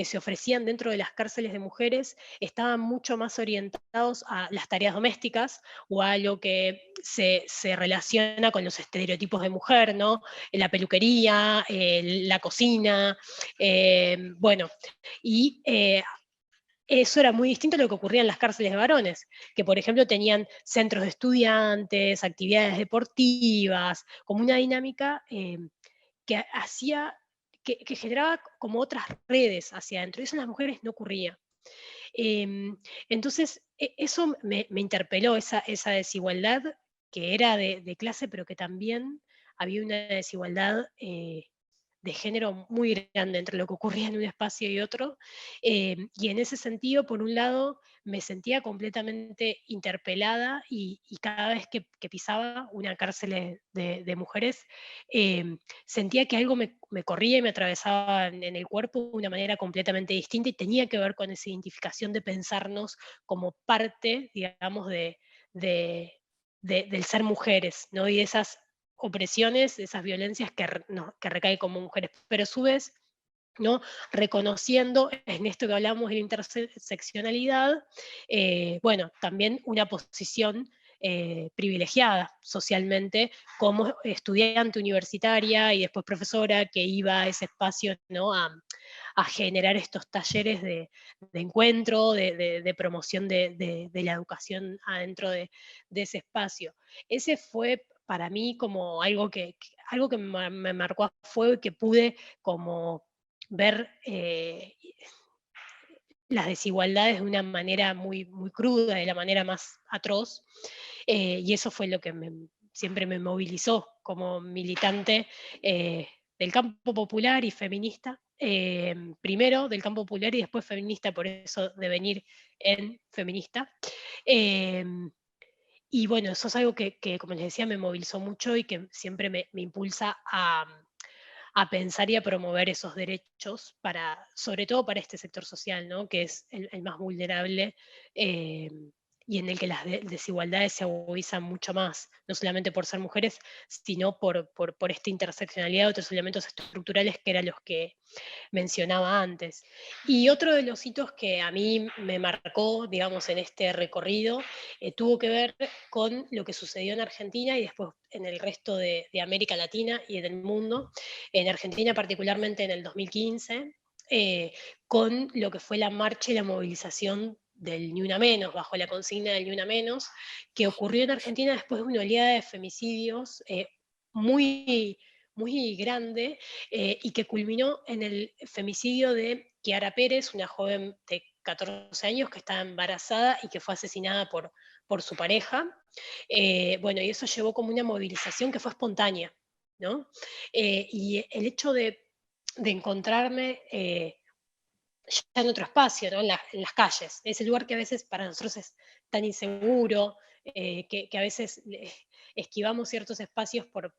se ofrecían dentro de las cárceles de mujeres estaban mucho más orientados a las tareas domésticas o a lo que se relaciona con los estereotipos de mujer, ¿no? La peluquería, la cocina, bueno, y eso era muy distinto a lo que ocurría en las cárceles de varones, que por ejemplo tenían centros de estudiantes, actividades deportivas, como una dinámica que hacía, que generaba como otras redes hacia adentro. Y eso en las mujeres no ocurría. Entonces, eso me interpeló, esa desigualdad que era de clase, pero que también había una desigualdad de género muy grande entre lo que ocurría en un espacio y otro. Y en ese sentido, por un lado, me sentía completamente interpelada y cada vez que pisaba una cárcel de mujeres, sentía que algo me corría y me atravesaba en el cuerpo de una manera completamente distinta y tenía que ver con esa identificación de pensarnos como parte, digamos, del ser mujeres, ¿no? Y esas opresiones, esas violencias que recaen como mujeres, pero a su vez, ¿no? Reconociendo en esto que hablamos de la interseccionalidad, bueno, también una posición privilegiada socialmente como estudiante universitaria y después profesora que iba a ese espacio, ¿no? A generar estos talleres de encuentro, de promoción de la educación adentro de ese espacio. Ese fue para mí como algo que me marcó a fuego y que pude como ver las desigualdades de una manera muy, muy cruda, de la manera más atroz, y eso fue lo que siempre me movilizó como militante del campo popular y feminista, primero del campo popular y después feminista, por eso de venir en feminista. Eh, y bueno, eso es algo que, como les decía, me movilizó mucho y que siempre me impulsa a pensar y a promover esos derechos sobre todo para este sector social, ¿no? Que es el más vulnerable eh, y en el que las desigualdades se agudizan mucho más, no solamente por ser mujeres, sino por esta interseccionalidad de otros elementos estructurales que eran los que mencionaba antes. Y otro de los hitos que a mí me marcó, digamos, en este recorrido, tuvo que ver con lo que sucedió en Argentina y después en el resto de América Latina y del mundo. En Argentina particularmente en el 2015, con lo que fue la marcha y la movilización del Ni Una Menos, bajo la consigna del Ni Una Menos, que ocurrió en Argentina después de una oleada de femicidios muy, muy grande, y que culminó en el femicidio de Kiara Pérez, una joven de 14 años que estaba embarazada y que fue asesinada por su pareja. Bueno, y eso llevó como una movilización que fue espontánea, ¿no? Y el hecho de encontrarme ya en otro espacio, ¿no? En las calles, ese lugar que a veces para nosotros es tan inseguro, que a veces esquivamos ciertos espacios por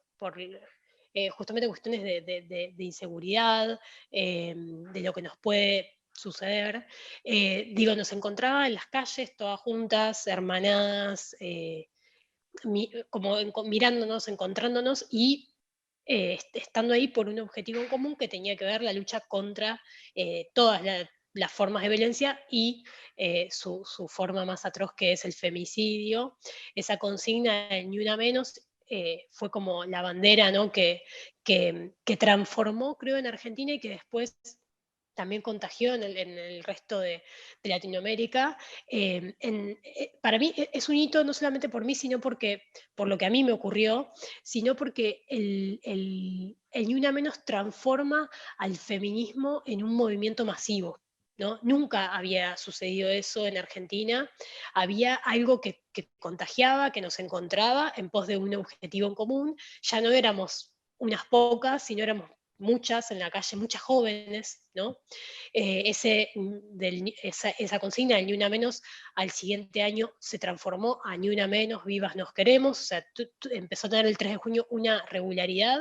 justamente cuestiones de inseguridad, de lo que nos puede suceder. Digo, nos encontraba en las calles todas juntas, hermanadas, como mirándonos, encontrándonos y estando ahí por un objetivo en común que tenía que ver la lucha contra todas las formas de violencia y su forma más atroz que es el femicidio. Esa consigna del Ni Una Menos fue como la bandera, ¿no? que transformó, creo, en Argentina y que después también contagió en el resto de Latinoamérica. Para mí es un hito no solamente por mí, sino por lo que a mí me ocurrió, sino porque el Ni Una Menos transforma al feminismo en un movimiento masivo, ¿no? Nunca había sucedido eso en Argentina. Había algo que contagiaba, que nos encontraba en pos de un objetivo en común. Ya no éramos unas pocas, sino éramos muchas en la calle, muchas jóvenes, ¿no? Esa consigna del Ni Una Menos al siguiente año se transformó a Ni Una Menos, vivas nos queremos, o sea, empezó a tener el 3 de junio una regularidad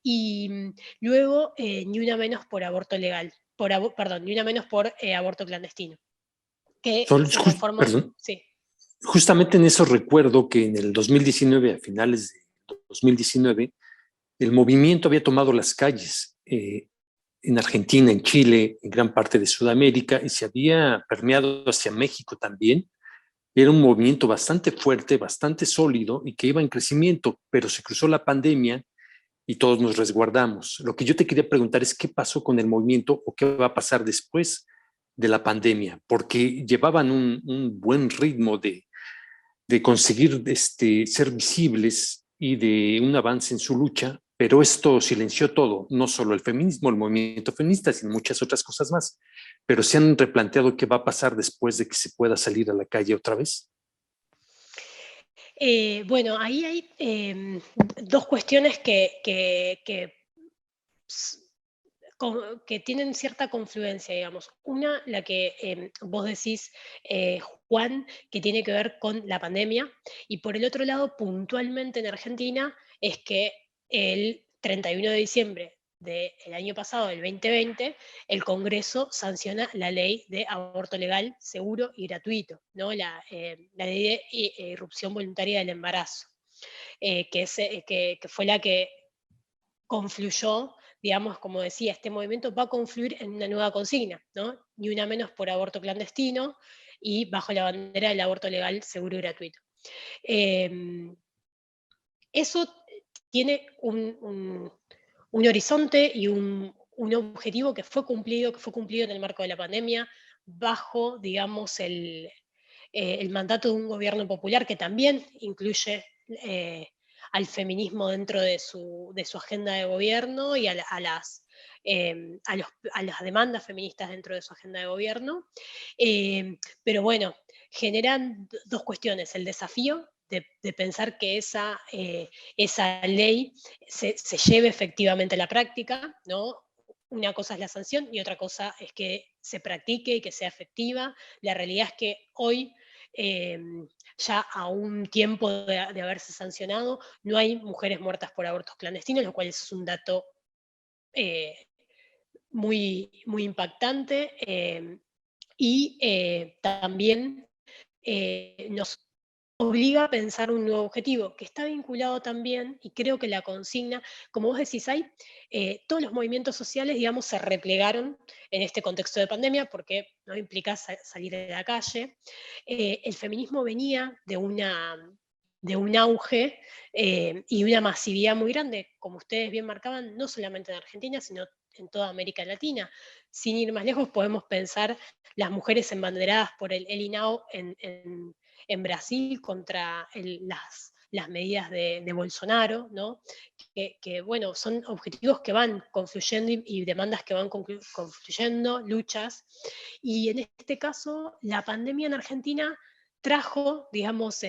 y luego Ni Una Menos por aborto legal, perdón, Ni Una Menos por aborto clandestino, que se transformó, Perdón, sí. justamente en eso recuerdo que en el 2019, a finales de 2019, el movimiento había tomado las calles en Argentina, en Chile, en gran parte de Sudamérica y se había permeado hacia México también. Era un movimiento bastante fuerte, bastante sólido y que iba en crecimiento, pero se cruzó la pandemia y todos nos resguardamos. Lo que yo te quería preguntar es qué pasó con el movimiento o qué va a pasar después de la pandemia, porque llevaban un buen ritmo de conseguir ser visibles y de un avance en su lucha, Pero esto silenció todo, no solo el feminismo, el movimiento feminista, sino muchas otras cosas más. Pero se han replanteado qué va a pasar después de que se pueda salir a la calle otra vez. Bueno, ahí hay dos cuestiones que tienen cierta confluencia, digamos. Una, la que vos decís, Juan, que tiene que ver con la pandemia, y por el otro lado, puntualmente en Argentina, es que el 31 de diciembre del año pasado, del 2020, el Congreso sanciona la ley de aborto legal, seguro y gratuito, ¿no? La ley de irrupción voluntaria del embarazo, que fue la que confluyó, digamos, como decía, este movimiento va a confluir en una nueva consigna, ¿no? Ni una menos por aborto clandestino y bajo la bandera del aborto legal, seguro y gratuito. Eh, Eso tiene un horizonte y un objetivo que fue cumplido en el marco de la pandemia, bajo, digamos, el mandato de un gobierno popular que también incluye al feminismo dentro de su agenda de gobierno y a las demandas feministas dentro de su agenda de gobierno. Pero bueno, generan dos cuestiones: el desafío de pensar que esa ley se lleve efectivamente a la práctica, ¿no? Una cosa es la sanción y otra cosa es que se practique y que sea efectiva. La realidad es que hoy, eh, ya a un tiempo de haberse sancionado, no hay mujeres muertas por abortos clandestinos, lo cual es un dato eh, muy impactante. También nos obliga a pensar un nuevo objetivo, que está vinculado también, y creo que la consigna, como vos decís, todos los movimientos sociales, digamos, se replegaron en este contexto de pandemia, porque no implica salir de la calle. El feminismo venía de un auge y una masividad muy grande, como ustedes bien marcaban, no solamente en Argentina, sino en toda América Latina. Sin ir más lejos, podemos pensar las mujeres embanderadas por el INAO en Brasil contra las medidas de Bolsonaro, ¿no? Bueno, son objetivos que van confluyendo y demandas que van confluyendo, luchas. Y en este caso, la pandemia en Argentina trajo, digamos,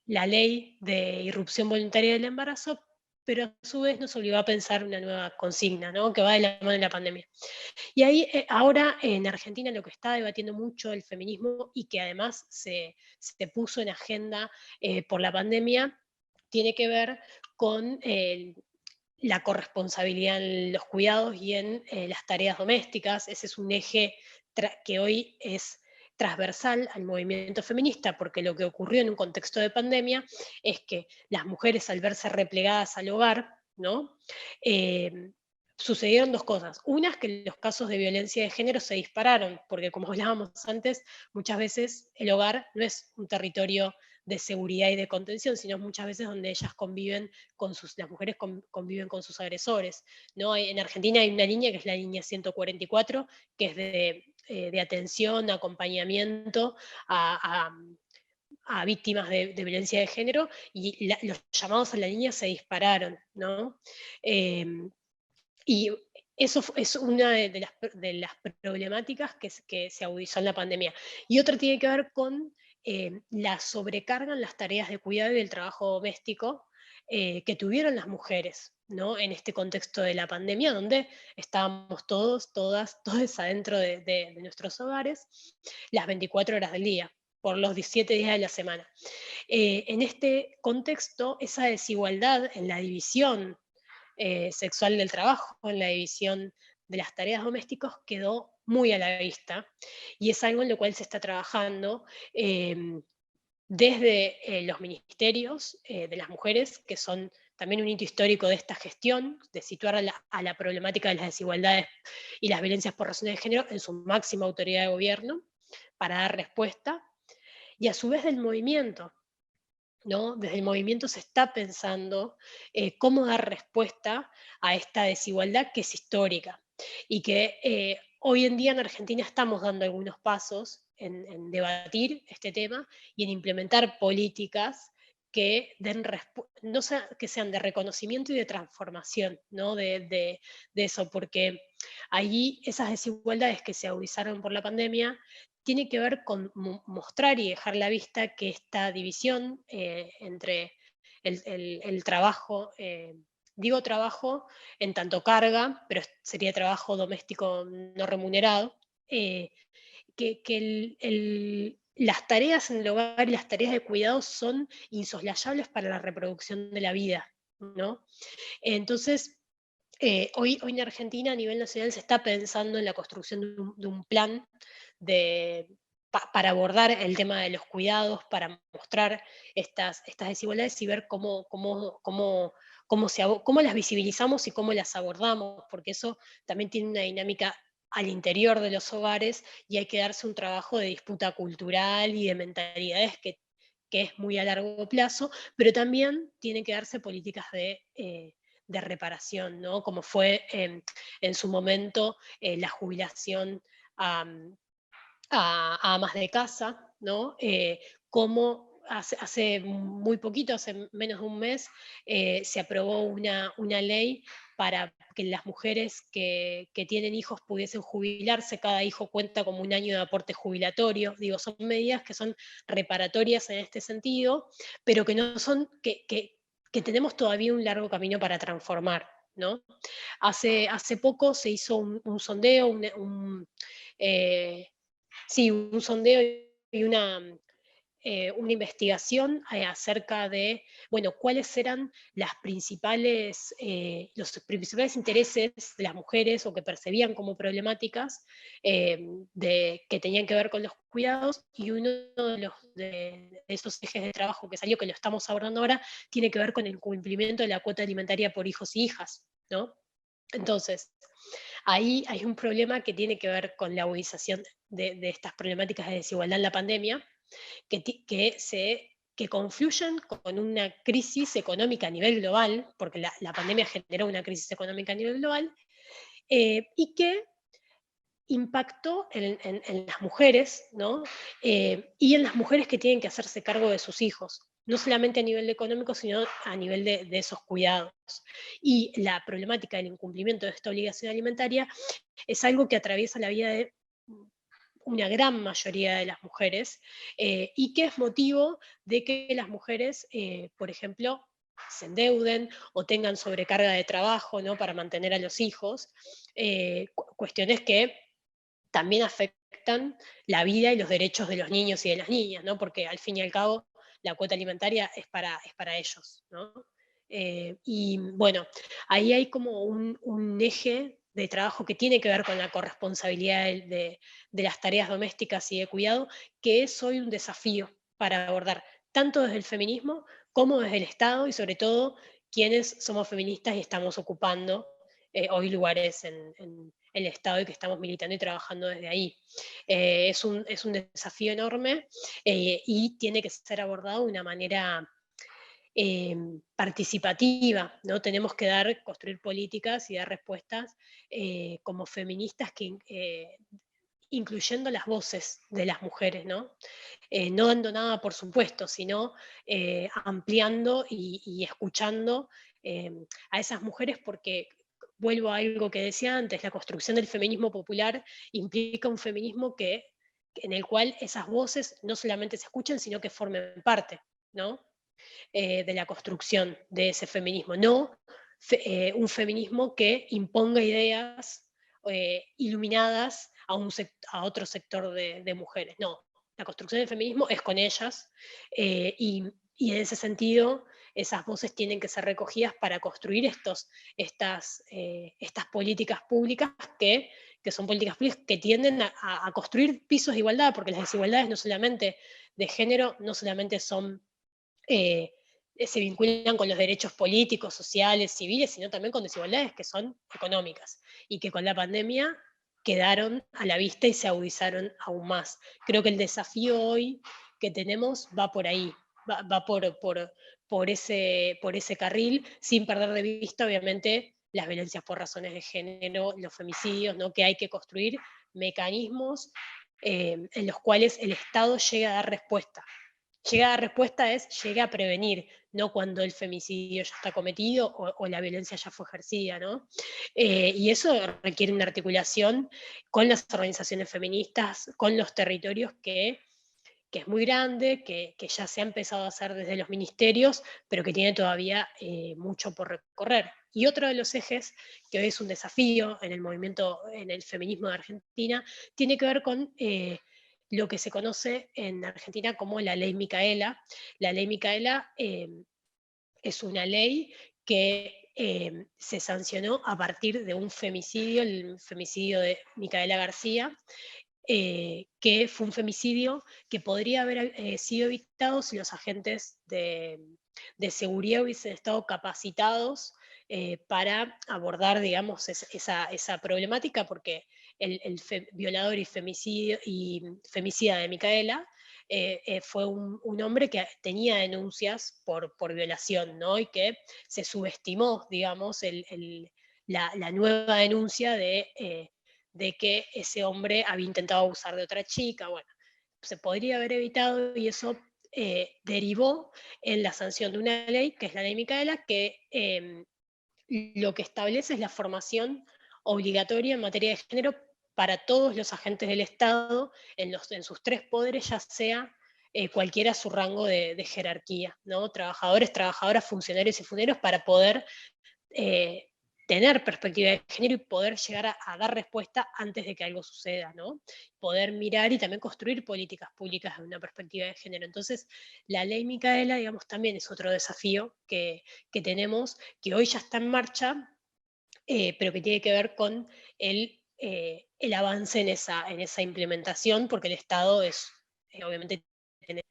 la ley de irrupción voluntaria del embarazo, pero a su vez nos obligó a pensar una nueva consigna, ¿no? Que va de la mano de la pandemia. Y ahí, ahora en Argentina lo que está debatiendo mucho el feminismo y que además se puso en agenda por la pandemia, tiene que ver con la corresponsabilidad en los cuidados y en las tareas domésticas. Ese es un eje que hoy es transversal al movimiento feminista, porque lo que ocurrió en un contexto de pandemia es que las mujeres, al verse replegadas al hogar, ¿no? Sucedieron dos cosas. Una es que los casos de violencia de género se dispararon, porque como hablábamos antes, muchas veces el hogar no es un territorio de seguridad y de contención, sino muchas veces donde ellas conviven las mujeres conviven con sus agresores, ¿no? En Argentina hay una línea que es la línea 144, que es de atención, acompañamiento a, a víctimas de violencia de género, y los llamados a la línea se dispararon, ¿no? Eh, y eso es una de las problemáticas que se agudizó en la pandemia. Y otra tiene que ver con la sobrecarga en las tareas de cuidado y del trabajo doméstico que tuvieron las mujeres, ¿no? En este contexto de la pandemia, donde estábamos todos, todas, todos adentro de nuestros hogares las 24 horas del día, por los 17 días de la semana. En este contexto, esa desigualdad en la división sexual del trabajo, en la división de las tareas domésticas, quedó muy a la vista, y es algo en lo cual se está trabajando desde los ministerios de las mujeres, que son también un hito histórico de esta gestión, de situar a la problemática de las desigualdades y las violencias por razones de género en su máxima autoridad de gobierno para dar respuesta, y a su vez del movimiento, ¿no? Desde el movimiento se está pensando cómo dar respuesta a esta desigualdad que es histórica y que hoy en día en Argentina estamos dando algunos pasos en debatir este tema y en implementar políticas que no que sean de reconocimiento y de transformación, ¿no? De eso, porque allí esas desigualdades que se agudizaron por la pandemia tiene que ver con mostrar y dejar la vista que esta división entre el trabajo, digo trabajo en tanto carga, pero sería trabajo doméstico no remunerado, eh, que las tareas en el hogar y las tareas de cuidado son insoslayables para la reproducción de la vida, ¿no? Entonces, hoy en Argentina a nivel nacional se está pensando en la construcción de un plan para abordar el tema de los cuidados, para mostrar estas desigualdades y ver cómo las visibilizamos y cómo las abordamos, porque eso también tiene una dinámica al interior de los hogares y hay que darse un trabajo de disputa cultural y de mentalidades que es muy a largo plazo, pero también tienen que darse políticas de reparación, ¿no? Como fue en su momento la jubilación a, a amas de casa, ¿no? Como hace muy poquito, hace menos de un mes, se aprobó una ley para que las mujeres que tienen hijos pudiesen jubilarse, cada hijo cuenta como un año de aporte jubilatorio. Digo, son medidas que son reparatorias en este sentido, pero que no son, que tenemos todavía un largo camino para transformar, ¿no? Hace poco se hizo un sondeo, eh, sí, un sondeo y una investigación acerca de, bueno, cuáles eran los principales intereses de las mujeres o que percibían como problemáticas que tenían que ver con los cuidados, y uno de esos ejes de trabajo que salió, que lo estamos abordando ahora, tiene que ver con el cumplimiento de la cuota alimentaria por hijos y hijas, ¿no? Entonces, ahí hay un problema que tiene que ver con la agudización de estas problemáticas de desigualdad en la pandemia, que confluyen con una crisis económica a nivel global, porque la pandemia generó una crisis económica a nivel global, y que impactó en las mujeres, ¿no? Y en las mujeres que tienen que hacerse cargo de sus hijos, no solamente a nivel económico, sino a nivel de esos cuidados. Y la problemática del incumplimiento de esta obligación alimentaria es algo que atraviesa la vida de una gran mayoría de las mujeres, y que es motivo de que las mujeres, por ejemplo, se endeuden o tengan sobrecarga de trabajo, ¿no? Para mantener a los hijos, cuestiones que también afectan la vida y los derechos de los niños y de las niñas, ¿no? Porque al fin y al cabo la cuota alimentaria es para ellos, ¿no? Y bueno, ahí hay como un eje de trabajo que tiene que ver con la corresponsabilidad de las tareas domésticas y de cuidado, que es hoy un desafío para abordar, tanto desde el feminismo como desde el Estado, y sobre todo quienes somos feministas y estamos ocupando hoy lugares en el Estado y que estamos militando y trabajando desde ahí. Es un desafío enorme y tiene que ser abordado de una manera participativa, ¿no? Tenemos que construir políticas y dar respuestas como feministas incluyendo las voces de las mujeres, ¿no? No dando nada por supuesto, sino ampliando y escuchando a esas mujeres, porque vuelvo a algo que decía antes, la construcción del feminismo popular implica un feminismo en el cual esas voces no solamente se escuchen, sino que formen parte, ¿no? De la construcción de ese feminismo, no un feminismo que imponga ideas iluminadas a otro sector de mujeres. No, la construcción del feminismo es con ellas, y en ese sentido esas voces tienen que ser recogidas para construir estas políticas públicas que son políticas públicas que tienden a construir pisos de igualdad, porque las desigualdades no solamente de género, no solamente eh, se vinculan con los derechos políticos, sociales, civiles, sino también con desigualdades que son económicas y que con la pandemia quedaron a la vista y se agudizaron aún más. Creo que el desafío hoy que tenemos va por ahí, va por ese carril, sin perder de vista, obviamente, las violencias por razones de género, los femicidios, ¿no? Que hay que construir mecanismos en los cuales el Estado llegue a dar respuesta. Llega a respuesta es, llega a prevenir, no cuando el femicidio ya está cometido o la violencia ya fue ejercida, ¿no? Y eso requiere una articulación con las organizaciones feministas, con los territorios que es muy grande, que ya se ha empezado a hacer desde los ministerios, pero que tiene todavía mucho por recorrer. Y otro de los ejes, que hoy es un desafío en el movimiento, en el feminismo de Argentina, tiene que ver con lo que se conoce en Argentina como la ley Micaela. La ley Micaela es una ley que se sancionó a partir de un femicidio, el femicidio de Micaela García, que fue un femicidio que podría haber sido evitado si los agentes de seguridad hubiesen estado capacitados para abordar, digamos, esa problemática, porque el violador y femicida de Micaela fue un hombre que tenía denuncias por violación, ¿no? Y que se subestimó, digamos, la nueva denuncia de que ese hombre había intentado abusar de otra chica. Bueno, se podría haber evitado y eso derivó en la sanción de una ley, que es la ley Micaela, que lo que establece es la formación obligatoria en materia de género para todos los agentes del Estado en sus tres poderes, ya sea cualquiera su rango de jerarquía, ¿no? Trabajadores, trabajadoras, funcionarios y funcionarios, para poder eh, tener perspectiva de género y poder llegar a dar respuesta antes de que algo suceda, ¿no? Poder mirar y también construir políticas públicas de una perspectiva de género. Entonces, la ley Micaela, digamos, también es otro desafío que tenemos, que hoy ya está en marcha, pero que tiene que ver con el avance en esa implementación, porque el Estado es, obviamente, tiene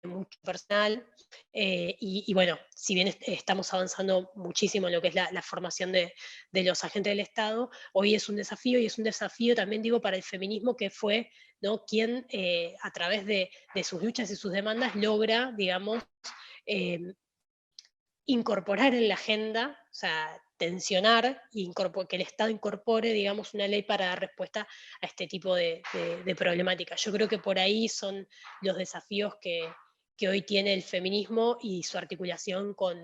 mucho personal, y bueno, si bien estamos avanzando muchísimo en lo que es la formación de los agentes del Estado, hoy es un desafío, y es un desafío también, digo, para el feminismo, que fue, ¿no?, quien a través de sus luchas y sus demandas logra, digamos, eh, incorporar en la agenda, o sea, tensionar y que el Estado incorpore, digamos, una ley para dar respuesta a este tipo de problemáticas. Yo creo que por ahí son los desafíos que hoy tiene el feminismo y su articulación con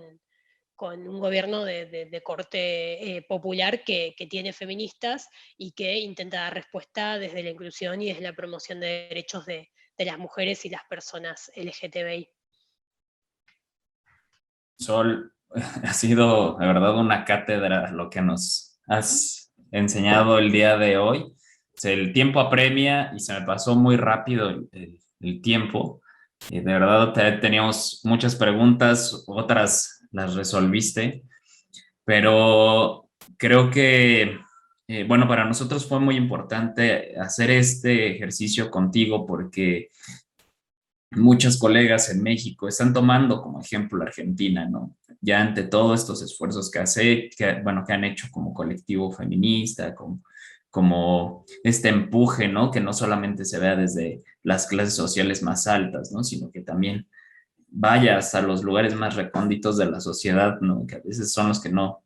un gobierno de corte popular que tiene feministas y que intenta dar respuesta desde la inclusión y desde la promoción de derechos de las mujeres y las personas LGTBI. Sol, ha sido de verdad una cátedra lo que nos has enseñado el día de hoy. El tiempo apremia y se me pasó muy rápido el tiempo. De verdad teníamos muchas preguntas, otras las resolviste, pero creo que, bueno, para nosotros fue muy importante hacer este ejercicio contigo porque muchos colegas en México están tomando como ejemplo Argentina, ¿no? Ya ante todos estos esfuerzos bueno, que han hecho como colectivo feminista, como este empuje, ¿no? Que no solamente se vea desde las clases sociales más altas, ¿no? Sino que también vaya hasta los lugares más recónditos de la sociedad, ¿no? Que a veces son los que no,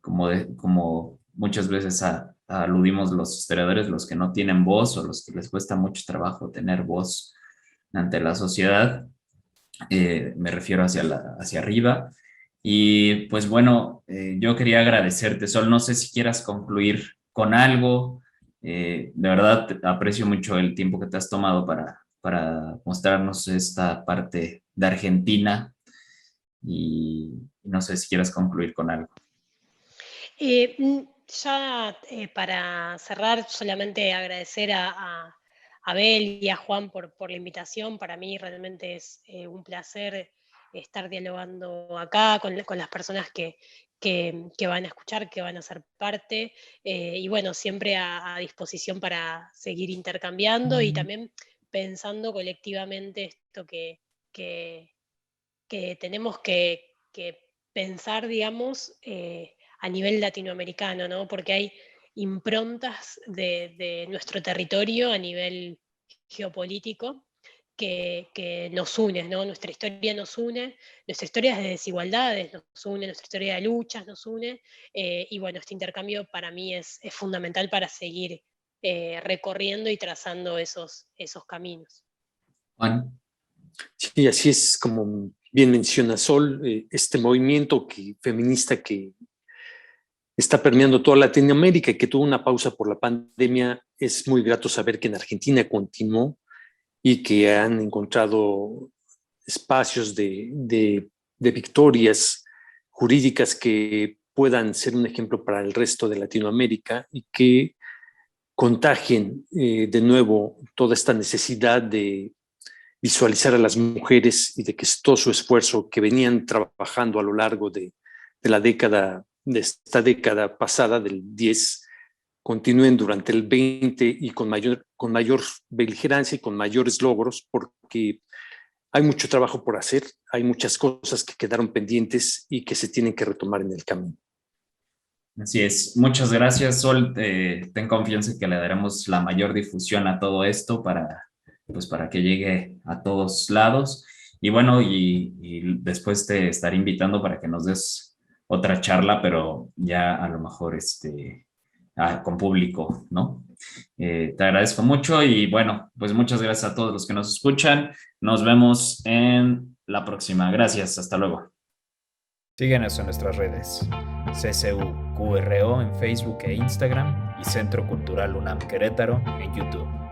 como muchas veces aludimos los historiadores, los que no tienen voz o los que les cuesta mucho trabajo tener voz ante la sociedad, me refiero hacia arriba. Y pues bueno, yo quería agradecerte, Sol, no sé si quieras concluir con algo. De verdad aprecio mucho el tiempo que te has tomado para mostrarnos esta parte de Argentina y no sé si quieras concluir con algo. Ya para cerrar, solamente agradecer a Abel y a Juan por la invitación. Para mí realmente es un placer estar dialogando acá con las personas que van a escuchar, que van a ser parte, y bueno, siempre a disposición para seguir intercambiando y también pensando colectivamente esto que, que tenemos que pensar, digamos, a nivel latinoamericano, ¿no? Porque hay improntas de nuestro territorio a nivel geopolítico que nos une, ¿no? Nuestra historia nos une, nuestra historia de desigualdades nos une, nuestra historia de luchas nos une, y bueno, este intercambio para mí es fundamental para seguir recorriendo y trazando esos caminos. Juan. Sí, así es como bien menciona Sol, este movimiento feminista que está permeando toda Latinoamérica y que tuvo una pausa por la pandemia. Es muy grato saber que en Argentina continuó y que han encontrado espacios de victorias jurídicas que puedan ser un ejemplo para el resto de Latinoamérica y que contagien de nuevo toda esta necesidad de visualizar a las mujeres y de que todo su esfuerzo que venían trabajando a lo largo de esta década pasada del 10 continúen durante el 20 y con mayor beligerancia y con mayores logros, porque hay mucho trabajo por hacer, hay muchas cosas que quedaron pendientes y que se tienen que retomar en el camino. Así es. Muchas gracias, Sol. Ten confianza en que le daremos la mayor difusión a todo esto para que llegue a todos lados. Y bueno, y después te estaré invitando para que nos des otra charla, pero ya a lo mejor con público, ¿no? Te agradezco mucho y bueno, pues muchas gracias a todos los que nos escuchan. Nos vemos en la próxima. Gracias, hasta luego. Síguenos en nuestras redes, CCU QRO en Facebook e Instagram y Centro Cultural UNAM Querétaro en YouTube.